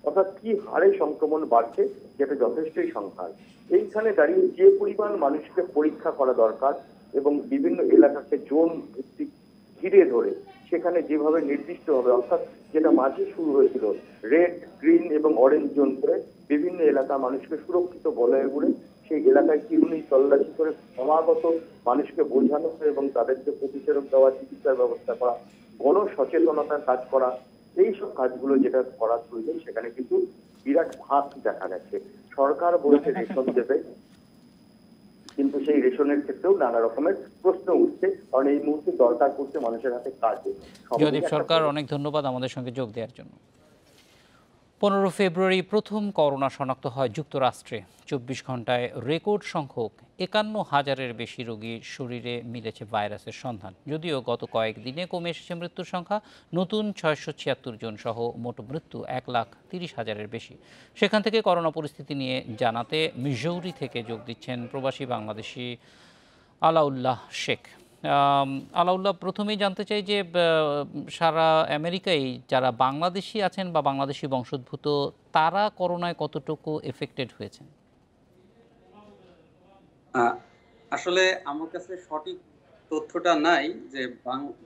[SPEAKER 18] অর্থাৎ কি হারে সংক্রমণ বাড়ছে, যেটা যথেষ্টই সংখ্যা। এইখানে দাঁড়িয়ে যে পরিমাণ মানুষকে পরীক্ষা করা দরকার এবং বিভিন্ন এলাকাকে জোন ভিত্তিক ঘিরে ধরে সেখানে যেভাবে নির্দিষ্ট হবে, অর্থাৎ যেটা মাঝে শুরু হয়েছিল রেড, গ্রিন এবং অরেঞ্জ জোন করে বিভিন্ন এলাকা মানুষকে সুরক্ষিত বলয়ে গুড়ে সেই এলাকায় কিরুনি তল্লাশি করে ক্রমাগত মানুষকে বোঝানো এবং তাদেরকে প্রতিষেধক দেওয়া, চিকিৎসার ব্যবস্থা করা, গণ সচেতনতার কাজ করা, এই সব কাজগুলো যেটা করার প্রয়োজন, সেখানে কিন্তু বিরাট ভাগ দেখা গেছে। সরকার বলছে রেশন দেবে, কিন্তু সেই রেশনের ক্ষেত্রেও নানা রকমের প্রশ্ন উঠছে, কারণ এই মুহূর্তে দরকার করছে মানুষের হাতে কাজ।
[SPEAKER 1] জয়দীপ সরকার, অনেক ধন্যবাদ আমাদের সঙ্গে যোগ দেওয়ার জন্য। 15 ফেব্রুয়ারি প্রথম করোনা শনাক্ত হয় যুক্তরাষ্ট্রে। 24 ঘন্টায় রেকর্ড সংখ্যক 51,000-এর বেশি রোগীর শরীরে মিলেছে ভাইরাসের সন্ধান। যদিও গত কয়েকদিনে কমে এসেছে মৃত্যুর সংখ্যা, নতুন 676 জন সহ মোট মৃত্যু 1,30,000-এর বেশি। সেখান থেকে করোনা পরিস্থিতি নিয়ে জানাতে মিজৌরি থেকে যোগ দিচ্ছেন প্রবাসী বাংলাদেশি আলাউল্লাহ শেখ। আলাউল্লাহ, প্রথমেই জানতে চাই যে সারা আমেরিকায় যারা বাংলাদেশি আছেন বা বাংলাদেশি বংশোদ্ভূত, তারা করোনায় কতটুকু এফেক্টেড হয়েছেন?
[SPEAKER 19] আসলে আমার কাছে সঠিক তথ্যটা নাই যে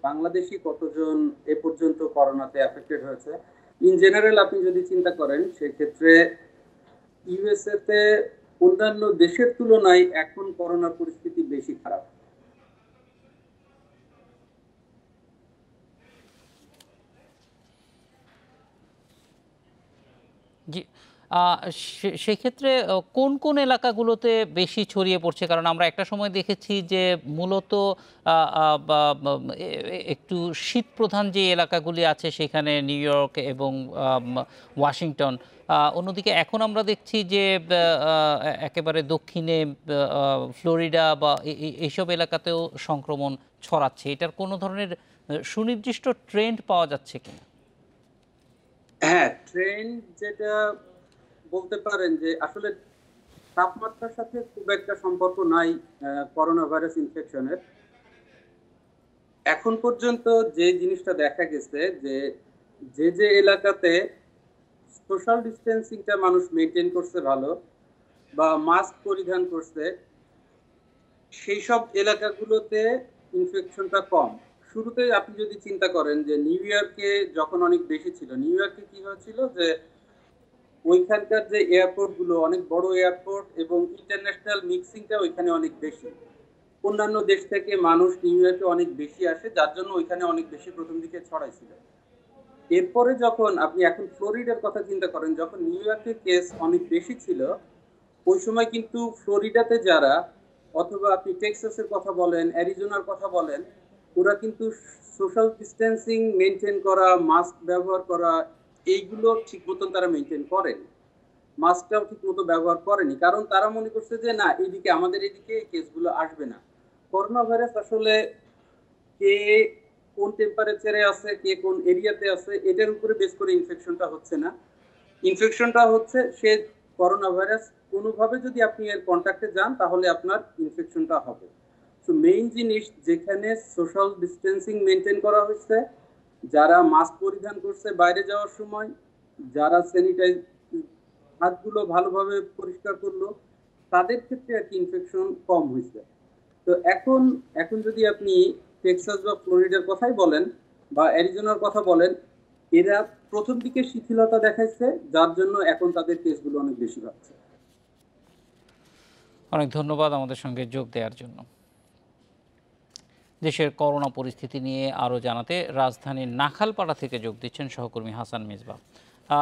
[SPEAKER 19] বাংলাদেশি কতজন এ পর্যন্ত করোনাতে এফেক্টেড হয়েছে। ইন জেনারেল আপনি যদি চিন্তা করেন, সেক্ষেত্রে ইউএসএ তে অন্যান্য দেশের তুলনায় এখন করোনার পরিস্থিতি বেশি খারাপ।
[SPEAKER 1] জি, সেক্ষেত্রে কোন কোন এলাকাগুলোতে বেশি ছড়িয়ে পড়ছে? কারণ আমরা একটা সময় দেখেছি যে মূলত একটু শীত প্রধান যে এলাকাগুলি আছে সেখানে নিউ ইয়র্ক এবং ওয়াশিংটন, অন্যদিকে এখন আমরা দেখছি যে একেবারে দক্ষিণে ফ্লোরিডা বা এইসব এলাকাতেও সংক্রমণ ছড়াচ্ছে। এটার কোনো ধরনের সুনির্দিষ্ট ট্রেন্ড পাওয়া যাচ্ছে কিনা?
[SPEAKER 19] হ্যাঁ, ট্রেন্ড যেটা বলতে পারেন যে আসলে তাপমাত্রার সাথে খুব একটা সম্পর্ক নাই করোনা ভাইরাস ইনফেকশনের। এখন পর্যন্ত যে জিনিসটা দেখা গেছে যে যে এলাকাতে সোশ্যাল ডিস্টেন্সিংটা মানুষ মেনটেন করছে ভালো বা মাস্ক পরিধান করছে, সেই সব এলাকাগুলোতে ইনফেকশনটা কম। শুরুতে আপনি যদি চিন্তা করেন যে নিউ ইয়র্কে যখন অনেক বেশি ছিল, নিউ ইয়র্কে কি হয়েছিল যে ওইখানকার যে এয়ারপোর্ট গুলো অনেক বড় এয়ারপোর্ট এবং ইন্টারন্যাশনাল মিক্সিংটা ওইখানে অনেক বেশি, অন্যান্য দেশ থেকে মানুষ নিউ ইয়র্কে অনেক বেশি আসে, যার জন্য ওইখানে অনেক বেশি প্রথম দিকে ছড়াইছিল। এরপরে যখন আপনি এখন ফ্লোরিডার কথা চিন্তা করেন, যখন নিউ ইয়র্কের কেস অনেক বেশি ছিল, ওই সময় কিন্তু ফ্লোরিডাতে যারা, অথবা আপনি টেক্সাসের কথা বলেন, অ্যারিজোনার কথা বলেন, ওরা কিন্তু সোশ্যাল ডিস্টেন্সিং মেনটেন করা, মাস্ক ব্যবহার করা, এইগুলো ঠিক মতন তারা মেনটেন করেনি। মাস্কটাও ঠিক মতো ব্যবহার করেনি, কারণ তারা মনে করছে যে না, এইদিকে আমাদের এদিকে এই কেসগুলো আসবে না। করোনা ভাইরাস আসলে কে কোন টেম্পারেচারে আছে, কে কোন এরিয়াতে আছে, এটার উপরে বেস করে ইনফেকশনটা হচ্ছে না। ইনফেকশনটা হচ্ছে সে করোনা ভাইরাস কোনোভাবে যদি আপনি এর কন্ট্যাক্টে যান তাহলে আপনার ইনফেকশনটা হবে। তো মেইন জিনিস যেখানে সোশ্যাল ডিস্টেন্সিং মেনটেন করা হয়েছে, যারা মাস্ক পরিধান করছে বাইরে যাওয়ার সময়, যারা স্যানিটাইজ হাতগুলো ভালোভাবে পরিষ্কার করলো, তাদের ক্ষেত্রে আর কি ইনফেকশন কম হয়েছে। তো এখন যদি আপনি টেক্সাস বা ফ্লোরিডার কথাই বলেন বা অ্যারিজোনার কথা বলেন, এরা প্রথম দিকে শিথিলতা দেখাইছে, যার জন্য এখন তাদের কেসগুলো অনেক বেশি বাড়ছে।
[SPEAKER 1] অনেক ধন্যবাদ আমাদের সঙ্গে যোগ দেওয়ার জন্য। দেশের করোনা পরিস্থিতি নিয়ে আরও জানাতে রাজধানীর নাখালপাড়া থেকে যোগ দিচ্ছেন সহকর্মী হাসান মিসবাহ।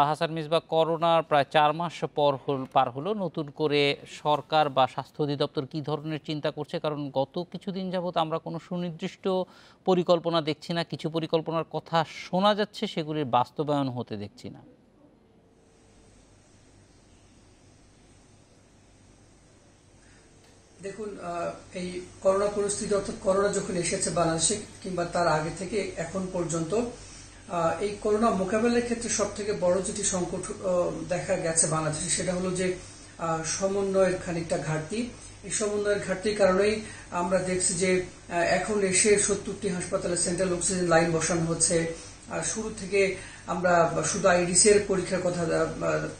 [SPEAKER 1] হাসান মিসবাহ, করোনার প্রায় 4 মাস পার হলো, নতুন করে সরকার বা স্বাস্থ্য অধিদপ্তর কী ধরনের চিন্তা করছে? কারণ গত কিছুদিন যাবৎ আমরা কোনো সুনির্দিষ্ট পরিকল্পনা দেখছি না, কিছু পরিকল্পনার কথা শোনা যাচ্ছে, সেগুলির বাস্তবায়ন হতে দেখছি না।
[SPEAKER 20] দেখুন, এই করোনা পরিস্থিতি অর্থাৎ করোনা যখন এসেছে বাংলাদেশে কিংবা তার আগে থেকে এখন পর্যন্ত এই করোনা মোকাবেলার ক্ষেত্রে সব থেকে বড় যেটি সংকট দেখা গেছে বাংলাদেশে, সেটা হলো যে সমন্বয়ের খানিকটা ঘাটতি। এই সমন্বয়ের ঘাটতির কারণেই আমরা দেখছি যে এখন এসে 70টি হাসপাতালে সেন্ট্রাল অক্সিজেন লাইন বসানো হচ্ছে। আর শুরু থেকে আমরা শুধু আইডিসি এর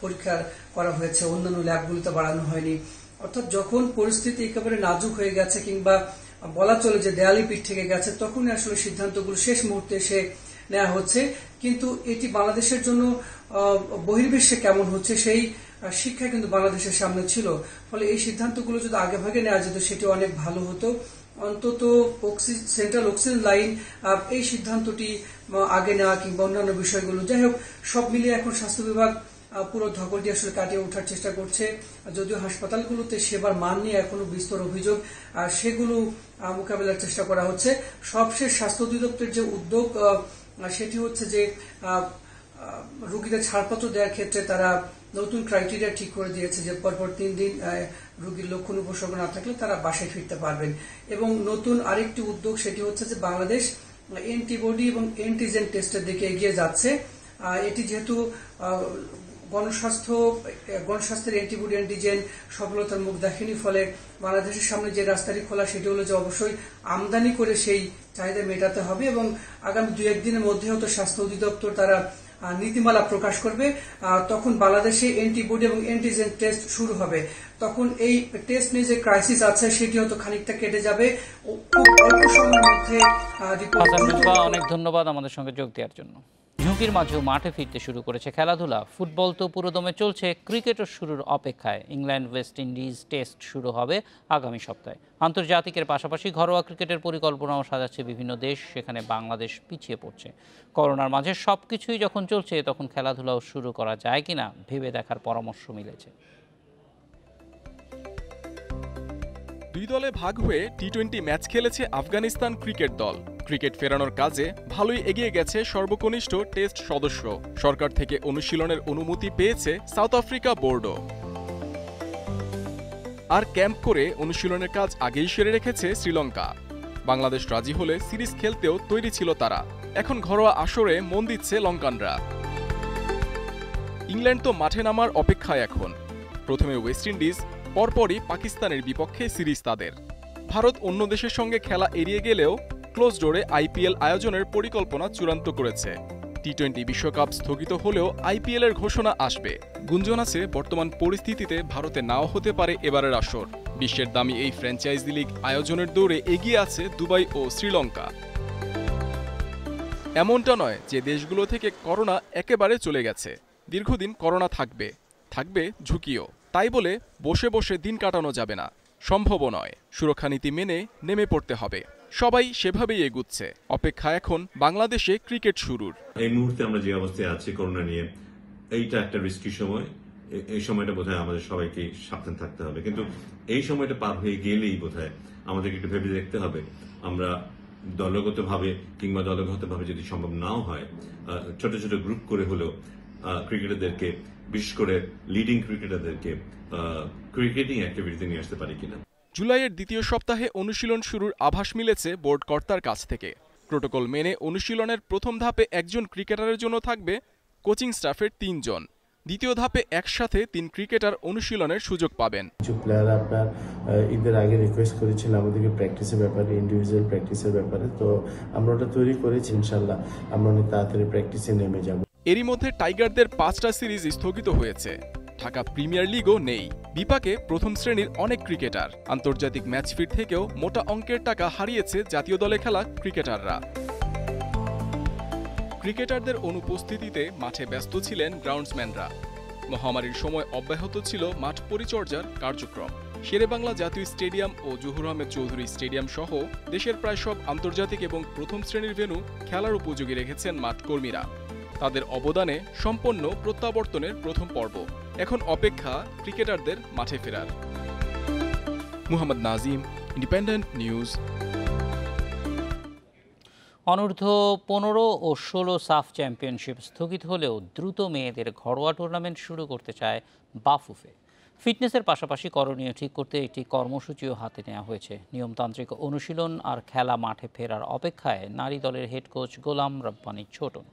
[SPEAKER 20] পরীক্ষা করা হয়েছে, অন্যান্য ল্যাবগুলোতে বাড়ানো হয়নি। অর্থাৎ যখন পরিস্থিতি একেবারে নাজুক হয়ে গেছে কিংবা বলা চলে যে দেয়ালে পিঠ থেকে গেছে, তখন আসলে সিদ্ধান্তগুলো শেষ মুহূর্তে এসে নেওয়া হচ্ছে। কিন্তু এটি বাংলাদেশের জন্য বহির্বিশ্বে কেমন হচ্ছে সেই শিক্ষা কিন্তু বাংলাদেশের সামনে ছিল। ফলে এই সিদ্ধান্তগুলো যদি আগে ভাগে নেওয়া যেত সেটি অনেক ভালো হতো। অন্তত সেন্ট্রাল অক্সিজেন লাইন এই সিদ্ধান্তটি আগে নেওয়া কিংবা অন্যান্য বিষয়গুলো, যাই হোক সব মিলিয়ে এখন স্বাস্থ্য বিভাগ পুরো ধকলটি আসলে কাটিয়ে ওঠার চেষ্টা করছে। যদিও হাসপাতালগুলোতে সেবার মান নিয়ে এখনো বিস্তর অভিযোগ, সেগুলো মোকাবেলার চেষ্টা করা হচ্ছে। সবশেষ স্বাস্থ্য অধিদপ্তরের যে উদ্যোগ সেটি হচ্ছে যে রোগীদের ছাড়পত্র দেওয়ার ক্ষেত্রে তারা নতুন ক্রাইটেরিয়া ঠিক করে দিয়েছে যে পরপর 3 দিন রোগীর লক্ষণ উপসর্গ না থাকলে তারা বাসায় ফিরতে পারবেন। এবং নতুন আরেকটি উদ্যোগ সেটি হচ্ছে যে বাংলাদেশ অ্যান্টিবডি এবং অ্যান্টিজেন টেস্টের দিকে এগিয়ে যাচ্ছে। এটি যেহেতু গণস্বাস্থ্যের অ্যান্টিবডি অ্যান্টিজেন সফলতার মুখ দেখেনি, ফলে বাংলাদেশের সামনে যে রাস্তাটি খোলা সেটি হলো যে অবশ্যই আমদানি করে সেই চাহিদা মেটাতে হবে। এবং আগামী 2-1 দিনের মধ্যে হয়তো স্বাস্থ্য অধিদপ্তর তারা নীতিমালা প্রকাশ করবে। তখন বাংলাদেশে অ্যান্টিবডি এবং অ্যান্টিজেন টেস্ট শুরু হবে। তখন এই টেস্ট নিয়ে যে ক্রাইসিস আছে সেটি হয়তো খানিকটা কেটে যাবে। অল্প সময়ের মধ্যে
[SPEAKER 1] অনেক ধন্যবাদ আমাদের সঙ্গে যোগ দেওয়ার জন্য। ঝুঁকির মাঝেও মাঠে ফিরতে শুরু করেছে খেলাধুলা। ফুটবল তো পুরোদমে চলছে, ক্রিকেটও শুরুর অপেক্ষায়। ইংল্যান্ড ওয়েস্ট ইন্ডিজ টেস্ট শুরু হবে আগামী সপ্তাহে। আন্তর্জাতিকের পাশাপাশি ঘরোয়া ক্রিকেটের পরিকল্পনাও সাজাচ্ছে বিভিন্ন দেশ, সেখানে বাংলাদেশ পিছিয়ে পড়ছে। করোনার মাঝে সবকিছুই যখন চলছে, তখন খেলাধুলাও শুরু করা যায় কিনা ভেবে দেখার পরামর্শ মিলেছে।
[SPEAKER 21] 2 দলে ভাগ হয়ে টি-20 ম্যাচ খেলেছে আফগানিস্তান ক্রিকেট দল। ক্রিকেট ফেরানোর কাজে ভালোই এগিয়ে গেছে সর্বকনিষ্ঠ টেস্ট সদস্য। সরকার থেকে অনুশীলনের অনুমতি পেয়েছে সাউথ আফ্রিকা বোর্ডও। আর ক্যাম্প করে অনুশীলনের কাজ আগেই সেরে রেখেছে শ্রীলঙ্কা। বাংলাদেশ রাজি হলে সিরিজ খেলতেও তৈরি ছিল তারা। এখন ঘরোয়া আসরে মন দিচ্ছে লঙ্কানরা। ইংল্যান্ড তো মাঠে নামার অপেক্ষায় এখন। প্রথমে ওয়েস্ট ইন্ডিজ, পরপরই পাকিস্তানের বিপক্ষে সিরিজ তাদের। ভারত অন্য দেশের সঙ্গে খেলা এড়িয়ে গেলেও ক্লোজ ডোরে আইপিএল আয়োজনের পরিকল্পনা চূড়ান্ত করেছে। টি-20 বিশ্বকাপ স্থগিত হলেও আইপিএল এর ঘোষণা আসবে। গুঞ্জন আছে বর্তমান পরিস্থিতিতে ভারতে নাও হতে পারে এবারের আসর। বিশ্বের দামি এই ফ্র্যাঞ্চাইজি লিগ আয়োজনের দৌড়ে এগিয়ে আছে দুবাই ও শ্রীলঙ্কা। এমনটা নয় যে দেশগুলো থেকে করোনা একেবারে চলে গেছে। দীর্ঘদিন করোনা থাকবে ঝুঁকিও। তাই বলে বসে বসে দিন কাটানো যাবে না, সম্ভবও নয়। সুরক্ষা নীতি মেনে নেমে পড়তে হবে। সবাই সেভাবেই এগুচ্ছে। অপেক্ষা এখন বাংলাদেশে ক্রিকেট শুরুর।
[SPEAKER 22] এই মুহূর্তে আমরা যে অবস্থায় আছি করোনা নিয়ে, এইটা একটা রিস্কি সময়। এই সময়টা বোধহয় আমাদের সবাইকে সাবধান থাকতে হবে। কিন্তু এই সময়টা পার হয়ে গেলেই বোধহয় আমাদেরকে একটু ভেবে দেখতে হবে, আমরা দলগতভাবে কিংবা দলগতভাবে যদি সম্ভব নাও হয়, ছোট ছোট গ্রুপ করে হলেও ক্রিকেটারদেরকে, বিশেষ করে লিডিং ক্রিকেটারদেরকে ক্রিকেটিং অ্যাক্টিভিটিতে নিয়ে আসতে পারি কিনা।
[SPEAKER 21] জুলাইয়ের দ্বিতীয় সপ্তাহে অনুশীলন শুরুর আভাস মিলেছে বোর্ড কর্তার কাছ থেকে। প্রোটোকল মেনে অনুশীলনের প্রথম ধাপে একজন ক্রিকেটারের জন্য থাকবে কোচিং স্টাফের 3 জন। দ্বিতীয় ধাপে একসাথে 3 ক্রিকেটার অনুশীলনের সুযোগ পাবেন।
[SPEAKER 2] কিছু প্লেয়ার আপনার ঈদের আগে রিকোয়েস্ট করেছিল আমাদেরকে প্র্যাকটিসের ব্যাপারে, ইন্ডিভিজুয়াল প্র্যাকটিসের ব্যাপারে, তো আমরা ওটা তৈরি করেছি। ইনশাল্লাহ আমরা অনেক তাড়াতাড়ি প্র্যাকটিসে নেমে যাব।
[SPEAKER 21] এরই মধ্যে টাইগারদের 5টা সিরিজ স্থগিত হয়েছে। ঢাকা প্রিমিয়ার লিগও নেই। বিপাকে প্রথম শ্রেণীর অনেক ক্রিকেটার। আন্তর্জাতিক ম্যাচ ফি থেকেও মোটা অঙ্কের টাকা হারিয়েছে জাতীয় দলে খেলা ক্রিকেটাররা। ক্রিকেটারদের অনুপস্থিতিতে মাঠে ব্যস্ত ছিলেন গ্রাউন্ডসম্যানরা। মহামারীর সময় অব্যাহত ছিল মাঠ পরিচর্যার কার্যক্রম। শেরেবাংলা জাতীয় স্টেডিয়াম ও জহুর আহমেদ চৌধুরী স্টেডিয়াম সহ দেশের প্রায় সব আন্তর্জাতিক এবং প্রথম শ্রেণীর ভেন্যু খেলার উপযোগী রেখেছেন মাঠ কর্মীরা। তাদের অবদানে সম্পন্ন প্রত্যাবর্তনের প্রথম পর্ব। এখন অপেক্ষা ক্রিকেটারদের মাঠে ফেরার। Muhammad Nazim, independent news.
[SPEAKER 1] অনূর্ধ্ব 15 ও 16 সাফ চ্যাম্পিয়নশিপ স্থগিত হলেও দ্রুত মেয়েদের ঘরোয়া টুর্নামেন্ট শুরু করতে চায় বাফুফে। ফিটনেসের পাশাপাশি করণীয় ঠিক করতে একটি কর্মসূচিও হাতে নেওয়া হয়েছে। নিয়মতান্ত্রিক অনুশীলন আর খেলা মাঠে ফেরার অপেক্ষায় নারী দলের হেড কোচ গোলাম রব্বানী ছোটন।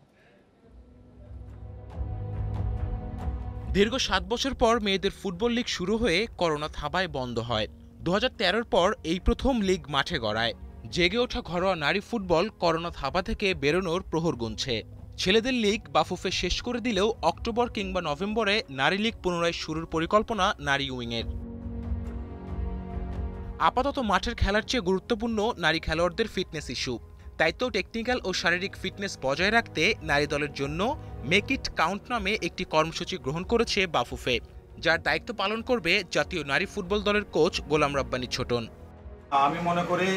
[SPEAKER 3] দীর্ঘ 7 বছর পর মেয়েদের ফুটবল লিগ শুরু হয়ে করোনা থাবায় বন্ধ হয়। 2013 পর এই প্রথম লিগ মাঠে গড়ায়। জেগে ওঠা ঘরোয়া নারী ফুটবল করোনা থাবা থেকে বেরোনোর প্রহর গুনছে। ছেলেদের লিগ বাফুফে শেষ করে দিলেও অক্টোবর কিংবা নভেম্বরে নারী লিগ পুনরায় শুরুর পরিকল্পনা নারী উইংয়ের। আপাতত মাঠের খেলার চেয়ে গুরুত্বপূর্ণ নারী খেলোয়াড়দের ফিটনেস ইস্যু। তাই তো টেকনিক্যাল ও শারীরিক ফিটনেস বজায় রাখতে নারী দলের জন্য মেক ইট কাউন্ট নামে একটি কর্মসূচি গ্রহণ করেছে বাফুফে, যার দায়িত্ব পালন করবে জাতীয় নারী ফুটবল দলের কোচ গোলাম রব্বানী ছোটন।
[SPEAKER 23] আমি মনে করি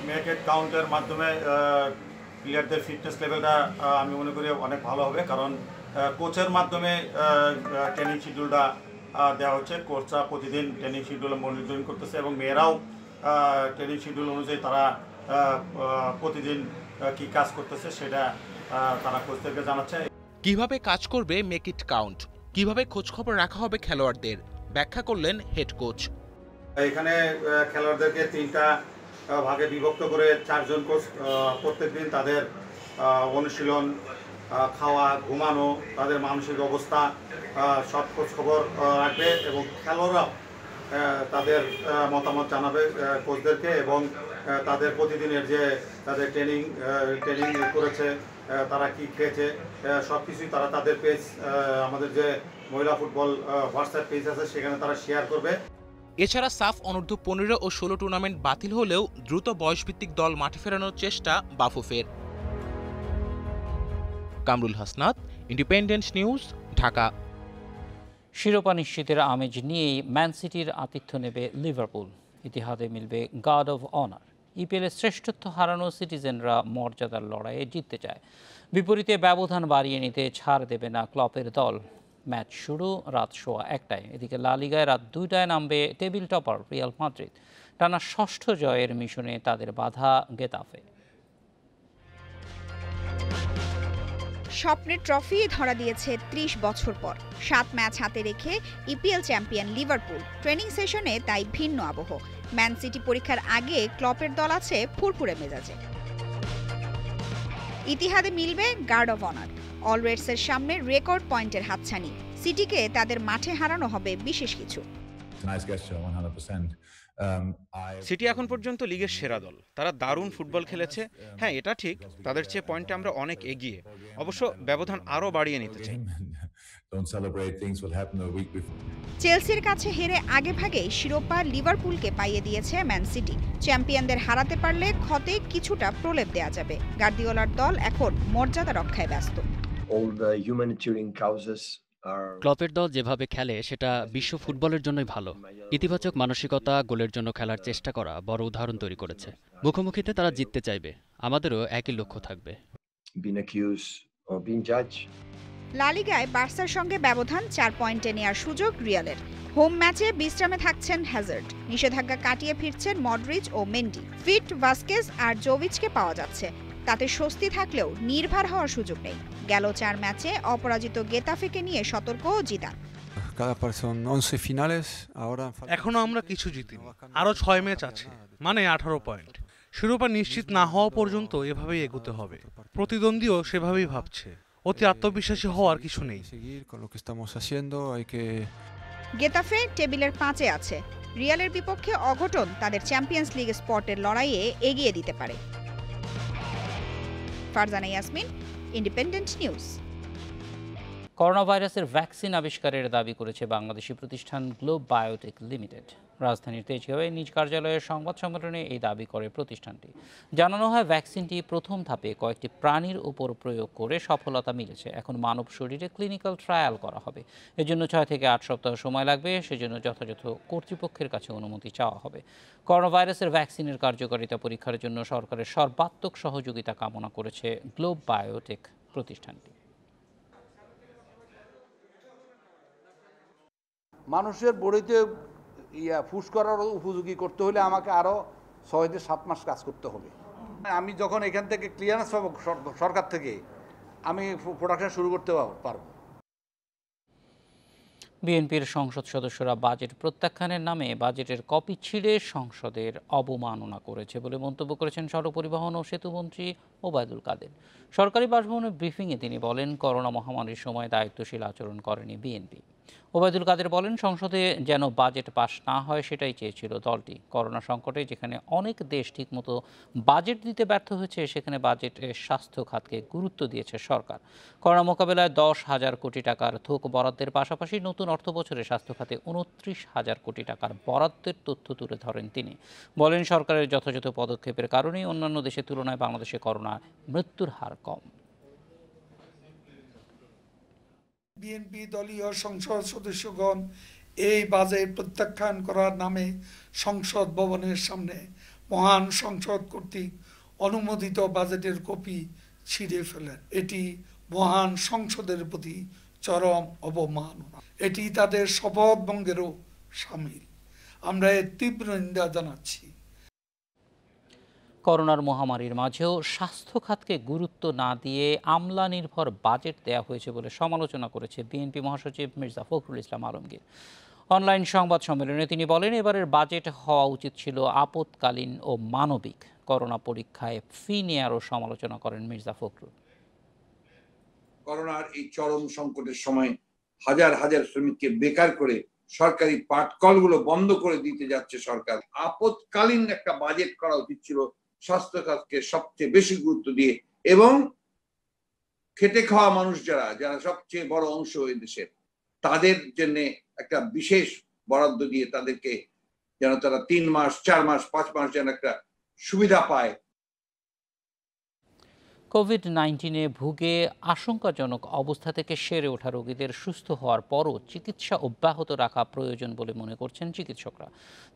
[SPEAKER 23] মেক ইট কাউন্টের মাধ্যমে প্লেয়ারদের ফিটনেস লেভেলটা আমি মনে করি অনেক ভালো হবে, কারণ কোচের মাধ্যমে ট্রেনিং শিডিউলটা দেওয়া হচ্ছে। কোচরা প্রতিদিন ট্রেনিং শিডিউল মনিটরিং করতেছে এবং মেয়েরাও ট্রেনিং শিডিউল অনুযায়ী তারা প্রতিদিন কি কাজ করতেছে সেটা তারা কোচদেরকে জানাচ্ছে।
[SPEAKER 3] কিভাবে কাজ করবে মেক ইট কাউন্ট, কিভাবে খোঁজখবর রাখা হবে খেলোয়াড়দের, ব্যাখ্যা করলেন হেড কোচ।
[SPEAKER 23] এখানে খেলোয়াড়দেরকে 3টা ভাগে বিভক্ত করে 4 জন কোচ প্রত্যেকদিন তাদের অনুশীলন, খাওয়া, ঘুমানো, তাদের মানসিক অবস্থা সব খোঁজ খবর রাখবে এবং খেলোয়াড়রাও তাদের মতামত জানাবে কোচদেরকে এবং তাদের প্রতিদিনের যে তাদের ট্রেনিং করেছে, তারা কি খেয়েছে, সব কিছুই তারা তাদের পেজ, আমাদের যে মহিলা ফুটবল হোয়াটসঅ্যাপ পেজ আছে সেখানে তারা শেয়ার করবে।
[SPEAKER 3] এছাড়া সাফ অনূর্ধ্ব 15 ও 16 টুর্নামেন্ট বাতিল হলেও দ্রুত বয়সভিত্তিক দল মাঠে ফেরানোর চেষ্টা বাফুফের। Kamrul Hasnat, independent news, Dhaka.
[SPEAKER 1] শিরোপা নিশ্চিতের আমেজ নিয়েই ম্যান সিটির আতিথ্য নেবে লিভারপুল। ইতিহাদে মিলবে গার্ড অফ অনার। ইপিএলের শ্রেষ্ঠত্ব হারানো সিটিজেনরা মর্যাদার লড়াইয়ে জিততে চায়। বিপরীতে ব্যবধান বাড়িয়ে নিতে ছাড় দেবে না ক্লপের দল। ম্যাচ শুরু রাত 1:15টায়। এদিকে লা লিগায় রাত 2টায় নামবে টেবিল টপার রিয়াল মাদ্রিদ। টানা 6ষ্ঠ জয়ের মিশনে তাদের বাধা গেতাফে।
[SPEAKER 24] স্বপ্নের ট্রফি ধরা দিয়েছে 30 বছর পর। 7 ম্যাচ হাতে রেখে ইপিএল চ্যাম্পিয়ন লিভারপুল। ট্রেনিং সেশনে তাই ভিন্ন আবহ। ম্যান সিটি পরীক্ষার আগে ক্লপের দল আছে ফুরফুরে মেজাজে। ইতিহাদে মিলবে গার্ড অফ অনার। অলরেডসের সামনে রেকর্ড পয়েন্টের হাতছানি। সিটিকে তাদের মাঠে হারানো হবে বিশেষ কিছু।
[SPEAKER 25] সিটি এখন পর্যন্ত লিগের সেরা দল। তারা দারুণ ফুটবল খেলেছে। হ্যাঁ, এটা ঠিক, তাদের চেয়ে পয়েন্টে আমরা অনেক এগিয়ে। অবশ্য ব্যবধান আরও বাড়িয়ে নিতে চাই।
[SPEAKER 24] চেলসির কাছে হেরে আগেভাগেই শিরোপা লিভারপুলকে পাইয়ে দিয়েছে ম্যান সিটি। চ্যাম্পিয়নদের হারাতে পারলে ক্ষতে কিছুটা প্রলেপ দেয়া যাবে। গার্দিওলার দল এখন মর্যাদা রক্ষায় ব্যস্ত।
[SPEAKER 26] ক্লপের দল যেভাবে খেলে সেটা বিশ্ব ফুটবলের জন্যই ভালো। ইতিবাচক মানসিকতা, গোলের জন্য খেলার চেষ্টা করা বড় উদাহরণ তৈরি করেছে। মুখোমুখিতে তারা জিততে চাইবে। আমাদেরও একই লক্ষ্য থাকবে।
[SPEAKER 24] লা লিগায় বার্সার সঙ্গে ব্যবধান 4 পয়েন্টে নেওয়ার সুযোগ রিয়ালের। হোম ম্যাচে বিশ্রামে থাকছেন হ্যাজার্ড। নিষেধাজ্ঞা কাটিয়ে ফিরছেন মডরিচ ও মেন্ডি। ফিট ভাস্কেজ আর জোভিচকে পাওয়া যাচ্ছে। তাতে স্বস্তি থাকলেও নির্ভর হওয়ার সুযোগ নেই। গেল 4 ম্যাচে অপরাজিত গেতাফেকে নিয়ে সতর্ক জিদান।
[SPEAKER 27] এখনো আমরা কিছু জিতিনি, আরো 6 ম্যাচ আছে, মানে 18 পয়েন্ট। শিরোপা নিশ্চিত না হওয়া পর্যন্ত এভাবেই এগোতে হবে। প্রতিদ্বন্দ্বীও সেভাবেই ভাবছে। অতি আত্মবিশ্বাসী হওয়ার কিছু নেই।
[SPEAKER 24] গেতাফে টেবিলের 5-এ আছে। রিয়ালের বিপক্ষে অঘটন তাদের চ্যাম্পিয়ন্স লিগ স্পটের লড়াইয়ে এগিয়ে দিতে পারে। Farzana Yasmin, independent news.
[SPEAKER 1] Corona ভাইরাসের ভ্যাকসিন আবিষ্কারের দাবি করেছে বাংলাদেশি প্রতিষ্ঠান গ্লোব বায়োটেক লিমিটেড। রাজধানীর তেজগাঁওয়ে নিজ কার্যালয়ের সংবাদ সম্মেলনে এই দাবি করে প্রতিষ্ঠানটি। জানানো হয়, ভ্যাকসিনটি প্রথম ধাপে কয়েকটি প্রাণীর উপর প্রয়োগ করে সফলতা মিলেছে। এখন মানব শরীরে ক্লিনিক্যাল ট্রায়াল করা হবে। এজন্য 6 থেকে 8 সপ্তাহ সময় লাগবে। সেজন্য যথাযথ কর্তৃপক্ষের কাছে অনুমতি চাওয়া হবে। করোনা ভাইরাসের ভ্যাকসিনের কার্যকারিতা পরীক্ষার জন্য সরকারের সর্বাত্মক সহযোগিতা কামনা করেছে গ্লোব বায়োটেক প্রতিষ্ঠানটি।
[SPEAKER 4] মানুষের বডিতে ফুস করার উপযোগী করতে হলে আমাকে আরও 6 থেকে 7 মাস কাজ করতে হবে। আমি যখন এখান থেকে ক্লিয়ারেন্স পাবো সরকার থেকে, আমি প্রোডাকশন শুরু করতে পারবো।
[SPEAKER 1] বিএনপির সংসদ সদস্যরা বাজেট প্রত্যাখ্যানের নামে বাজেটের কপি ছিঁড়ে সংসদের অবমাননা করেছে বলে মন্তব্য করেছেন সড়ক পরিবহন ও সেতুমন্ত্রী ওবায়দুল কাদের। সরকারি বাসভবনের ব্রিফিংয়ে তিনি বলেন, করোনা মহামারীর সময় দায়িত্বশীল আচরণ করেনি বিএনপি। ওবায়দুল কাদের বলেন, সংসদে যেন বাজেট পাস না হয় সেটাই চেয়েছিল দলটি। করোনা সংকটে যেখানে অনেক দেশ ঠিকমতো বাজেট দিতে ব্যর্থ হয়েছে, সেখানে বাজেটে স্বাস্থ্য খাতকে গুরুত্ব দিয়েছে সরকার। করোনা মোকাবেলায় 10,000 কোটি টাকার থোক বরাদ্দের পাশাপাশি নতুন অর্থবছরে স্বাস্থ্য খাতে 29,000 কোটি টাকার বরাদ্দের তথ্য তুলে ধরেন তিনি। বলেন, সরকারের যথাযথ পদক্ষেপের কারণেই অন্যান্য দেশের তুলনায় বাংলাদেশে করোনা মৃত্যুর হার কম।
[SPEAKER 5] বিএনপি দলীয় সংসদ সদস্যগণ এই বাজেট প্রত্যাখ্যান করার নামে সংসদ ভবনের সামনে মহান সংসদ কর্তৃক অনুমোদিত বাজেটের কপি ছিঁড়ে ফেলেন। এটি মহান সংসদের প্রতি চরম অবমাননা। এটি তাদের শপথ ভঙ্গেরও শামিল। আমরা এর তীব্র নিন্দা জানাচ্ছি।
[SPEAKER 1] করোনার মহামারীর মাঝেও স্বাস্থ্য খাতকে গুরুত্ব না দিয়ে আমলা নির্ভর বাজেট দেয়া হয়েছে বলে সমালোচনা করেছে বিএনপি মহাসচিব মির্জা ফখরুল ইসলাম আলমগীর। অনলাইন সংবাদ সম্মেলনে তিনি বলেন, এবারের বাজেট হওয়া উচিত ছিল আপৎকালীন ও মানবিক। করোনা পরীক্ষায় ফি নেয়ারও সমালোচনা করেন মির্জা ফখরুল।
[SPEAKER 6] করোনার এই চরম সংকটের সময় হাজার হাজার শ্রমিককে বেকার করে সরকারি পাটকলগুলো বন্ধ করে দিতে যাচ্ছে সরকার। আপৎকালীন একটা বাজেট করা উচিত ছিল, স্বাস্থ্য খাতকে সবচেয়ে বেশি গুরুত্ব দিয়ে, এবং খেটে খাওয়া মানুষ যারা সবচেয়ে বড় অংশ এই দেশের, তাদের জন্য একটা বিশেষ বরাদ্দ দিয়ে তাদেরকে যেন তারা 3 মাস 4 মাস 5 মাস যেন একটা সুবিধা পায়।
[SPEAKER 1] কোভিড-19-এ ভুগে আশঙ্কাজনক অবস্থা থেকে সেরে ওঠা রোগীদের সুস্থ হওয়ার পরও চিকিৎসা অব্যাহত রাখা প্রয়োজন বলে মনে করছেন চিকিৎসকরা।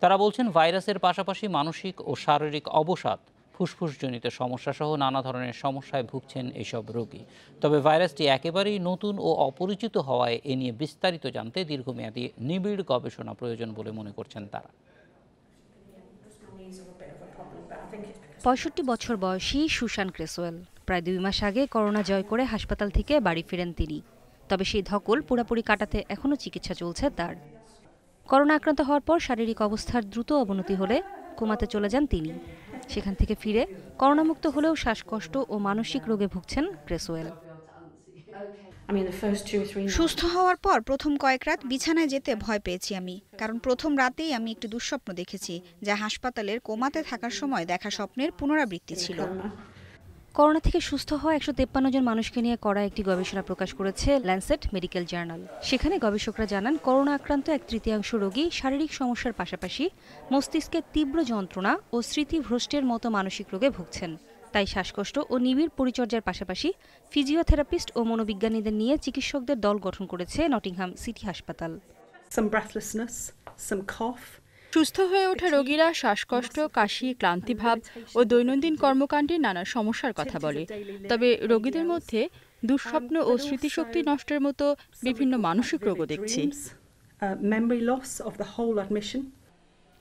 [SPEAKER 1] তারা বলছেন, ভাইরাসের পাশাপাশি মানসিক ও শারীরিক অবসাদ, ফুসফুসজনিত সমস্যা সহ নানা ধরনের সমস্যায় ভুগছেন এইসব রোগী। তবে ভাইরাসটি একেবারেই নতুন ও অপরিচিত হওয়ায় এ নিয়ে বিস্তারিত জানতে দীর্ঘমেয়াদী নিবিড় গবেষণা প্রয়োজন বলে মনে করছেন তারা।
[SPEAKER 8] 65 বছর বয়সী সুশান ক্রেসওয়েল প্রায় 2 মাস আগে করোনা জয় করে হাসপাতাল থেকে বাড়ি ফিরেন তিনি। তবে সেই ধকল পুরোপুরি কাটাতে এখনও চিকিৎসা চলছে তার। করোনা আক্রান্ত হওয়ার পর শারীরিক অবস্থার দ্রুত অবনতি হলে কোমাতে চলে যান তিনি। সেখান থেকে ফিরে করোনামুক্ত হলেও শ্বাসকষ্ট ও মানসিক রোগে ভুগছেন ক্রেসওয়েল।
[SPEAKER 24] সুস্থ হওয়ার পর প্রথম কয়েক রাত বিছানায় যেতে ভয় পেয়েছি আমি, কারণ প্রথম রাতেই আমি একটি দুঃস্বপ্ন দেখেছি, যা হাসপাতালের কোমাতে থাকার সময় দেখা স্বপ্নের পুনরাবৃত্তি ছিল।
[SPEAKER 8] করোনা থেকে সুস্থ হওয়া 153 জন মানুষকে নিয়ে করা একটি গবেষণা প্রকাশ করেছে ল্যান্সেট মেডিকেল জার্নাল। সেখানে গবেষকরা জানান, করোনা আক্রান্ত 1/3 রোগী শারীরিক সমস্যার পাশাপাশি মস্তিষ্কের তীব্র যন্ত্রণা ও স্মৃতিভ্রষ্টের মতো মানসিক রোগে ভুগছেন। তাই শ্বাসকষ্ট ও নিবিড় পরিচর্যার পাশাপাশি ফিজিওথেরাপিস্ট ও মনোবিজ্ঞানীদের নিয়ে চিকিৎসকদের দল গঠন করেছে নটিংহাম সিটি হাসপাতাল।
[SPEAKER 9] সুস্থ হয়ে ওঠা রোগীরা শ্বাসকষ্ট, কাশি, ক্লান্তিভাব ও দৈনন্দিন কর্মকাণ্ডে নানা সমস্যার কথা বলে। তবে রোগীদের মধ্যে দুঃস্বপ্ন ও স্মৃতিশক্তি নষ্টের মতো বিভিন্ন মানসিক রোগও দেখছি।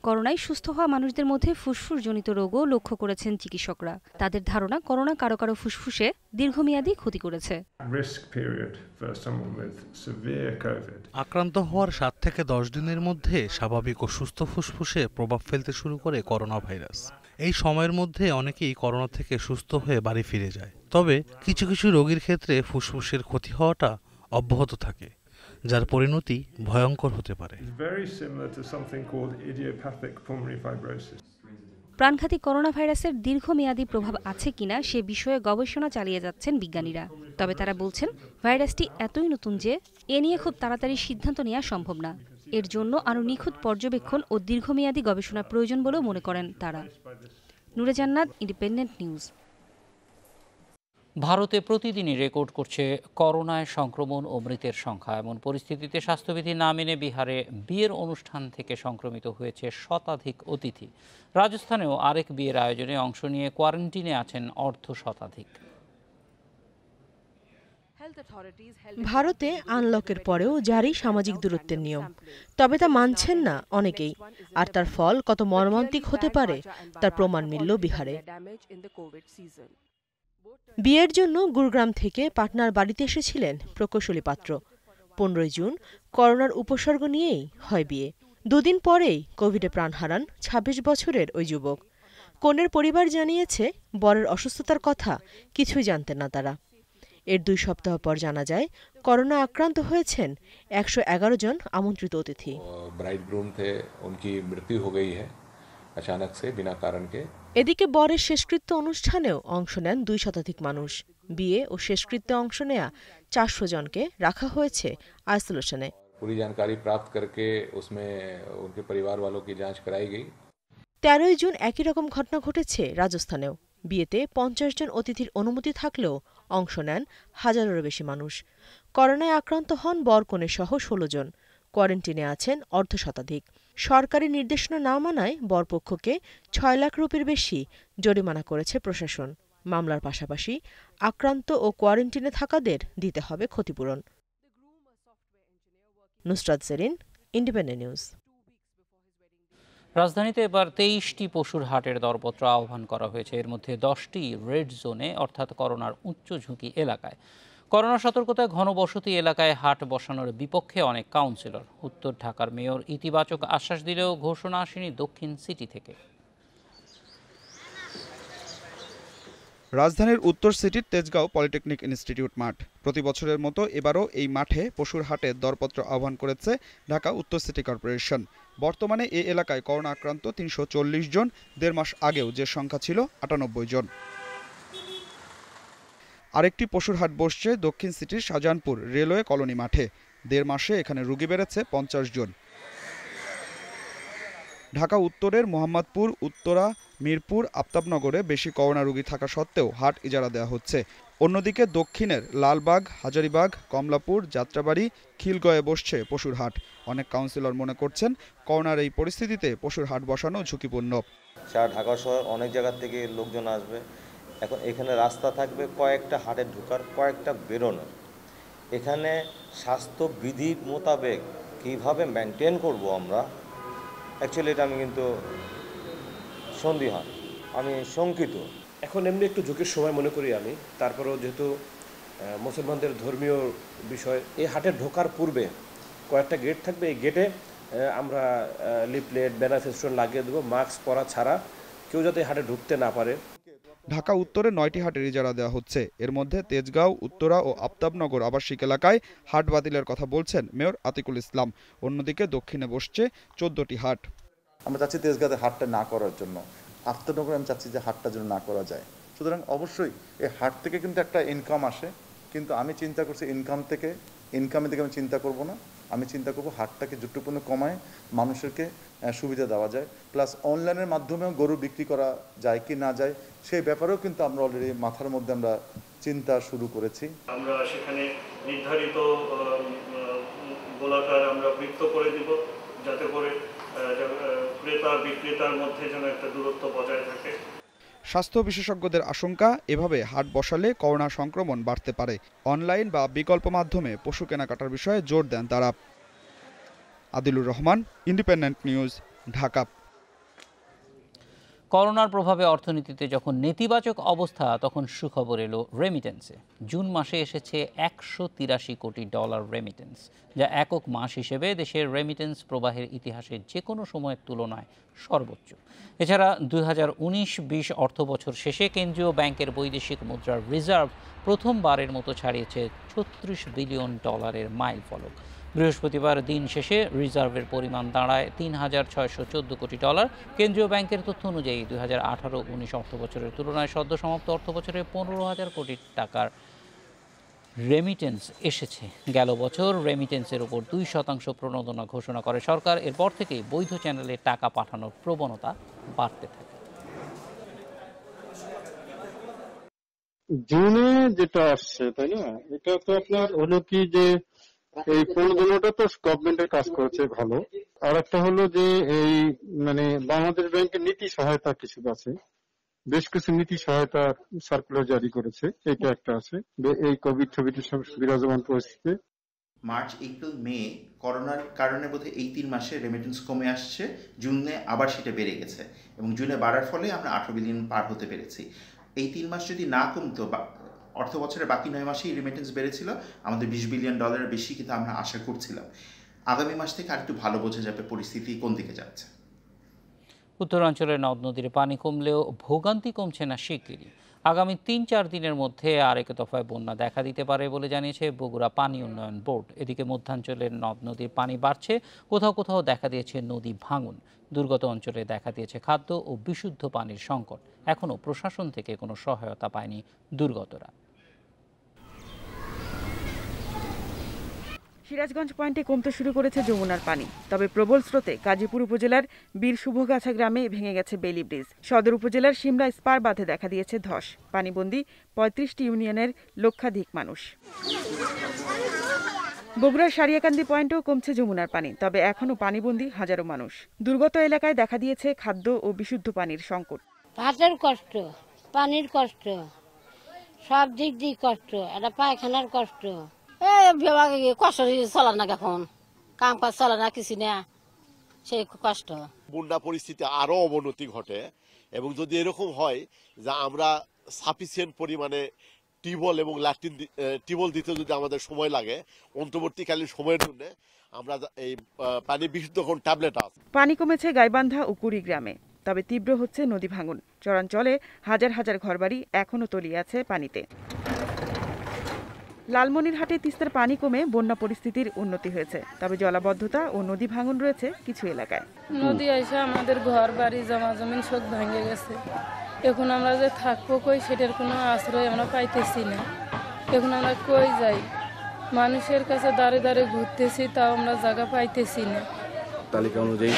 [SPEAKER 8] করোনায় সুস্থ হওয়া মানুষদের মধ্যে ফুসফুসজনিত রোগও লক্ষ্য করেছেন চিকিৎসকরা। তাদের ধারণা, করোনা কারো কারো ফুসফুসে দীর্ঘমেয়াদী ক্ষতি করেছে।
[SPEAKER 27] আক্রান্ত হওয়ার 7 থেকে 10 দিনের মধ্যে স্বাভাবিক ও সুস্থ ফুসফুসে প্রভাব ফেলতে শুরু করে করোনা ভাইরাস। এই সময়ের মধ্যে অনেকেই করোনা থেকে সুস্থ হয়ে বাড়ি ফিরে যায়। তবে কিছু কিছু রোগীর ক্ষেত্রে ফুসফুসের ক্ষতি হওয়াটা অব্যাহত থাকে, যার পরিণতি ভয়ঙ্কর হতে পারে।
[SPEAKER 8] প্রাণঘাতী করোনা ভাইরাসের দীর্ঘমেয়াদী প্রভাব আছে কিনা সে বিষয়ে গবেষণা চালিয়ে যাচ্ছেন বিজ্ঞানীরা। তবে তারা বলছেন ভাইরাসটি এতই নতুন যে এ নিয়ে খুব তাড়াতাড়ি সিদ্ধান্ত নেওয়া সম্ভব না। এর জন্য আরও নিখুঁত পর্যবেক্ষণ ও দীর্ঘমেয়াদী গবেষণা প্রয়োজন বলেও মনে করেন তারা। নূরে জান্নাত, ইন্ডিপেন্ডেন্ট নিউজ।
[SPEAKER 1] ভারতে প্রতিদিনই রেকর্ড করছে করোনায় সংক্রমণ ও মৃতের সংখ্যা। এমন পরিস্থিতিতে স্বাস্থ্যবিধি না মেনে বিহারে বিয়ের অনুষ্ঠান থেকে সংক্রমিত হয়েছে শতাধিক অতিথি। রাজস্থানেও আরেক বিয়ের আয়োজনে অংশ নিয়ে কোয়ারেন্টিনে আছেন অর্ধশতাধিক।
[SPEAKER 7] ভারতে আনলকের পরেও জারি সামাজিক দূরত্বের নিয়ম, তবে তা মানছেন না অনেকেই। আর তার ফল কত মর্মান্তিক হতে পারে তার প্রমাণ মিলল বিহারে। বিয়ের জন্য গুরুগ্রাম থেকে পাটনার বাড়িতে এসেছিলেন প্রকৌশলী পাত্র। 15 জুন করোনার উপসর্গ নিয়েই হয় বিয়ে। দুদিন পরেই কোভিডে প্রাণ হারান 26 বছরের ওই যুবক। কনের পরিবার জানিয়েছে বরের অসুস্থতার কথা কিছুই জানতেন না তারা। এর 2 সপ্তাহ পর জানা যায় করোনা আক্রান্ত হয়েছেন 111 জন আমন্ত্রিত অতিথি। এদিকে বরের শেষকৃত্য অনুষ্ঠানেও অংশ নেন 2 শতাধিক মানুষ। বিয়ে ও শেষকৃত্যে অংশ নেয়া 400 জনকে রাখা হয়েছে আইসোলেশনে। 13 জুন একই রকম ঘটনা ঘটেছে রাজস্থানেও। বিয়েতে 50 জন অতিথির অনুমতি থাকলেও অংশ নেন হাজারেরও বেশি মানুষ। করোনায় আক্রান্ত হন বর কনে সহ 16 জন। কোয়ারেন্টিনে আছেন অর্ধশতাধিক। সরকারি নির্দেশনা না মানায় বরপক্ষকে 6 লাখ রুপির বেশি জরিমানা করেছে প্রশাসন। মামলার পাশাপাশি আক্রান্ত ও কোয়ারেন্টিনে থাকাদের দিতে হবে ক্ষতিপূরণ। Nusrat Serin, Independent News.
[SPEAKER 1] রাজধানীতে এবার 23টি পশুর হাটের দরপত্র আহ্বান করা হয়েছে। এর মধ্যে 10টি রেড জোনে, অর্থাৎ করোনার উচ্চ ঝুঁকি এলাকায়। করোনা সতর্কতায় ঘনবসতি এলাকায় হাট বসানোর বিপক্ষে অনেক কাউন্সিলর। উত্তর ঢাকার মেয়র ইতিবাচক আশ্বাস দিলেও ঘোষণা আসেনি দক্ষিণ সিটি থেকে।
[SPEAKER 10] রাজধানীর উত্তর সিটির তেজগাঁও পলিটেকনিক ইনস্টিটিউট মাঠ। প্রতি বছরের মতো এবারও এই মাঠে পশুর হাটের দরপত্র আহ্বান করেছে ঢাকা উত্তর সিটি কর্পোরেশন। বর্তমানে এ এলাকায় করোনা আক্রান্ত 340 জন। 1.5 মাস আগেও যে সংখ্যা ছিল 98 জন। আরেকটি পশুর হাট বসছে দক্ষিণ সিটির শাহজাহানপুর রেলওয়ে কলোনি মাঠে। 1.5 মাসে এখানে রোগী বেড়েছে 50 জন। ঢাকা উত্তরের মোহাম্মদপুর, উত্তরা, মিরপুর, আফতাবনগরে বেশি করোনা রোগী থাকা সত্ত্বেও হাট ইজারা দেওয়া হচ্ছে। অন্যদিকে দক্ষিণের লালবাগ, হাজারীবাগ, কমলাপুর, যাত্রাবাড়ি, খিলগয়ে বসছে পশুর হাট। অনেক কাউন্সিলর মনে করছেন করোনার এই পরিস্থিতিতে পশুর হাট বসানো ঝুঁকিপূর্ণ।
[SPEAKER 11] সারা ঢাকা শহর অনেক জায়গা থেকে লোকজন আসবে। এখন এখানে রাস্তা থাকবে কয়েকটা হাটে ঢোকার, কয়েকটা বেরোনোর। এখানে স্বাস্থ্যবিধি মোতাবেক কীভাবে মেনটেন করব আমরা, অ্যাকচুয়ালি এটা আমি কিন্তু সন্দিহান, আমি শঙ্কিত।
[SPEAKER 12] এখন এমনি একটু ঝুঁকির সময় মনে করি আমি। তারপরেও যেহেতু মুসলমানদের ধর্মীয় বিষয়, এই হাটে ঢোকার পূর্বে কয়েকটা গেট থাকবে। এই গেটে আমরা লিফলেট, ব্যানার, ফেস্টুন লাগিয়ে দেবো, মাস্ক পরা ছাড়া কেউ যাতে হাটে ঢুকতে না পারে।
[SPEAKER 10] ঢাকা উত্তরে 9টি হাটের ইজারা দেওয়া হচ্ছে। এর মধ্যে তেজগাঁও, উত্তরা ও আফতাবনগর আবাসিক এলাকায় হাট বাতিলের কথা বলছেন মেয়র আতিকুল ইসলাম। অন্যদিকে দক্ষিণে বসছে 14টি হাট।
[SPEAKER 13] আমরা চাচ্ছি তেজগাঁতে হাটটা না করার জন্য, আফতাবনগরে আমি চাচ্ছি যে হাটটা যেন না করা যায়। সুতরাং অবশ্যই এই হাট থেকে কিন্তু একটা ইনকাম আসে, কিন্তু আমি চিন্তা করছি ইনকামের দিকে আমি চিন্তা করব না। আমি চিন্তা করব হাটটাকে যতটুকু কমায় মানুষকে সুবিধা দেওয়া যায়, প্লাস অনলাইনের মাধ্যমেও গরু বিক্রি করা যায় কি না যায় সেই ব্যাপারেও কিন্তু আমরা অলরেডি মাথার মধ্যে আমরা চিন্তা শুরু করেছি।
[SPEAKER 14] আমরা সেখানে নির্ধারিত গোলাকার আমরা বৃত্ত করে দিব, যাতে করে ক্রেতা বিক্রেতার মধ্যে যেন একটা দূরত্ব বজায় থাকে।
[SPEAKER 10] স্বাস্থ্য বিশেষজ্ঞদের আশঙ্কা, এভাবে হাট বসালে করোনা সংক্রমণ বাড়তে পারে। অনলাইন বা বিকল্প মাধ্যমে পশু কেনাকাটার বিষয়ে জোর দেন তারা। Adilur Rahman, independent news, Dhaka.
[SPEAKER 1] করোনার প্রভাবে অর্থনীতিতে যখন নেতিবাচক অবস্থা, তখন সুখবর এলো রেমিটেন্সে। জুন মাসে এসেছে $183 কোটি রেমিটেন্স, যা একক মাস হিসেবে দেশের রেমিটেন্স প্রবাহের ইতিহাসে যে কোনো সময়ের তুলনায় সর্বোচ্চ। এছাড়া 2019-20 অর্থবছর শেষে কেন্দ্রীয় ব্যাংকের বৈদেশিক মুদ্রার রিজার্ভ প্রথমবারের মতো ছাড়িয়েছে $36 বিলিয়ন মাইল ফলক। বৃহস্পতিবার দিন শেষে রিজার্ভের পরিমাণ দাঁড়ায় $3,614 কোটি। কেন্দ্রীয় ব্যাংকের তথ্য অনুযায়ী 2018-19 অর্থবছরের তুলনায় সদ্য সমাপ্ত অর্থবছরে 15,000 কোটি টাকার রেমিটেন্স এসেছে। গেল বছর রেমিটেন্সের উপর 2% প্রণোদনা ঘোষণা করে সরকার। এরপর থেকেই বৈধ চ্যানেলে টাকা পাঠানোর প্রবণতা বাড়তে থাকে।
[SPEAKER 15] জুনে যেটা আসছে, তাই না, এটা তো আপনার হলো কি যে এই প্রণোদনাটা তো গভর্নমেন্টের কাজ করেছে ভালো। আর একটা হলো যে এই মানে বাংলাদেশ ব্যাংকের নীতি সহায়তা কিছু আছে, বেশ কিছু নীতি সহায়তা সার্কুলার জারি করেছে, এটা একটা আছে এই কোভিড বিরাজমান পরিস্থিতিতে।
[SPEAKER 16] মার্চ, এপ্রিল, মে করোনার কারণে বোধহয় এই 3 মাসে রেমিটেন্স কমে আসছে। জুনে আবার সেটা বেড়ে গেছে এবং জুনে বাড়ার ফলে আমরা 18 বিলিয়ন পার হতে পেরেছি। এই 3 মাস যদি না কমতো, অর্থ বছরের বাকি 9 মাসেই রেমিটেন্স বেড়েছিল আমাদের $20 বিলিয়ন বেশি, কিন্তু আমরা আশা করছিলাম আগামী মাস থেকে আরেকটু ভালো বোঝা যাবে পরিস্থিতি কোন দিকে যাচ্ছে।
[SPEAKER 1] উত্তরাঞ্চলের নদ নদীর পানি কমলেও ভোগান্তি কমছে না শিগগিরই। আগামী 3-4 দিনের মধ্যে আরেক দফায় বন্যা দেখা দিতে পারে বলে জানিয়েছে বগুড়া পানি উন্নয়ন বোর্ড। এদিকে মধ্যাঞ্চলের নদ নদীর পানি বাড়ছে, কোথাও কোথাও দেখা দিয়েছে নদী ভাঙন। দুর্গত অঞ্চলে দেখা দিয়েছে খাদ্য ও বিশুদ্ধ পানির সংকট। এখনও প্রশাসন থেকে কোনো সহায়তা পায়নি দুর্গতরা।
[SPEAKER 17] সিরাজগঞ্জ পয়েন্টে কমতে শুরু করেছে যমুনার পানি, তবে প্রবল স্রোতে গাজীপুর উপজেলার বীর শুভগাছা গ্রামে ভেঙে গেছে বেলি ব্রিজ। সদর উপজেলার সিমলা স্পার বাঁধে দেখা দিয়েছে ধস। পানিবন্দী 35টি ইউনিয়নের লক্ষাধিক মানুষ। বগুড়ার সারিয়াকান্দি পয়েন্টেও কমছে যমুনার পানি, তবে এখনও পানিবন্দী হাজারো মানুষ। দুর্গত এলাকায় দেখা দিয়েছে খাদ্য ও বিশুদ্ধ পানির সংকট।
[SPEAKER 18] ভাতের কষ্ট, পানির কষ্ট, সব দিক দিয়ে কষ্ট, এটা পায়খানার কষ্ট। কষ্ট চলা না, এখন কাম কাজ চলা না, কিছু না, সেই কষ্ট।
[SPEAKER 19] বন্যা পরিস্থিতি আরো অবনতি ঘটে এবং যদি এরকম হয় যে আমরা সাফিসিয়েন্ট পরিমাণে টিউবওয়েল এবং ল্যাট্রিন টিউবওয়েল দিতে যদি আমাদের সময় লাগে, অন্তর্বর্তীকালীন সময়ের জন্য আমরা এই পানি বিশুদ্ধকরণ ট্যাবলেট আছে।
[SPEAKER 17] পানি কমেছে গাইবান্ধা ও কুড়িগ্রামে, তবে তীব্র হচ্ছে নদী ভাঙন। চরাঞ্চলে হাজার হাজার ঘরবাড়ি এখনও তলিয়ে আছে পানিতে। লালমনিরহাটে তিস্তার পানি কমে বন্যা পরিস্থিতির উন্নতি হয়েছে, তবে জলাবদ্ধতা ও নদী ভাঙন রয়েছে কিছু এলাকায়।
[SPEAKER 20] নদী এসে আমাদের ঘর বাড়ি জমা জমিন সব ভেঙে গেছে। এখন আমরা যে থাকবো কই, সেটার কোনো আশ্রয় আমরা পাইতেছি না। এখন আমরা কই যাই, মানুষের কাছে দাঁড়ে দাঁড়ে ঘুরতেছি, তাও আমরা জায়গা পাইতেছি না।
[SPEAKER 22] তালিকা অনুযায়ী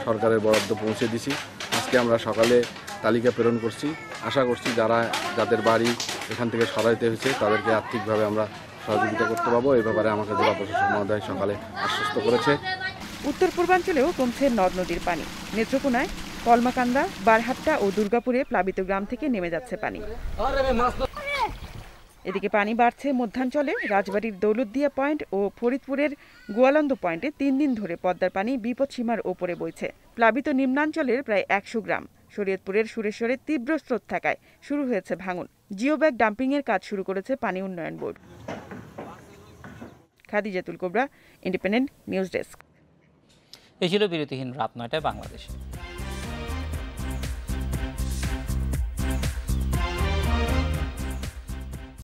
[SPEAKER 22] সরকারের বরাদ্দ পৌঁছে দিছি। আজকে আমরা সকালে তালিকা প্রেরণ করছি। আশা করছি যাদের বাড়ি এখান থেকে সরাইতে হয়েছে তাদেরকে আর্থিকভাবে আমরা সহযোগিতা করতে পারবো। এই ব্যাপারে আমাকে জেলা প্রশাসক মহোদয় সকালে আশ্বস্ত করেছে।
[SPEAKER 17] উত্তর পূর্বাঞ্চলেও কমছে নদ নদীর পানি। নেত্রকোনায়, কলমাকান্দা, বারহাট্টা ও দুর্গাপুরে প্লাবিত গ্রাম থেকে নেমে যাচ্ছে পানি। এদিকে পানি বাড়ছে মধ্যাঞ্চলে। রাজবাড়ির দৌলতদিয়া পয়েন্ট ও ফরিদপুরের গোয়ালন্দ পয়েন্টে 3 দিন ধরে পদ্মার পানি বিপদসীমার ওপরে বইছে। প্লাবিত নিম্নাঞ্চলের প্রায় 100 গ্রাম। শরীয়তপুরের সুরেশ্বরে তীব্র স্রোত থাকায় শুরু হয়েছে ভাঙন। জিওব্যাগ ডাম্পিংয়ের কাজ শুরু করেছে পানি উন্নয়ন বোর্ড। খাদিজাতুল কোবরা, ইন্ডিপেন্ডেন্ট নিউজ ডেস্ক।
[SPEAKER 1] এই ছিল বিরতিহীন রাত 9টায় বাংলাদেশে।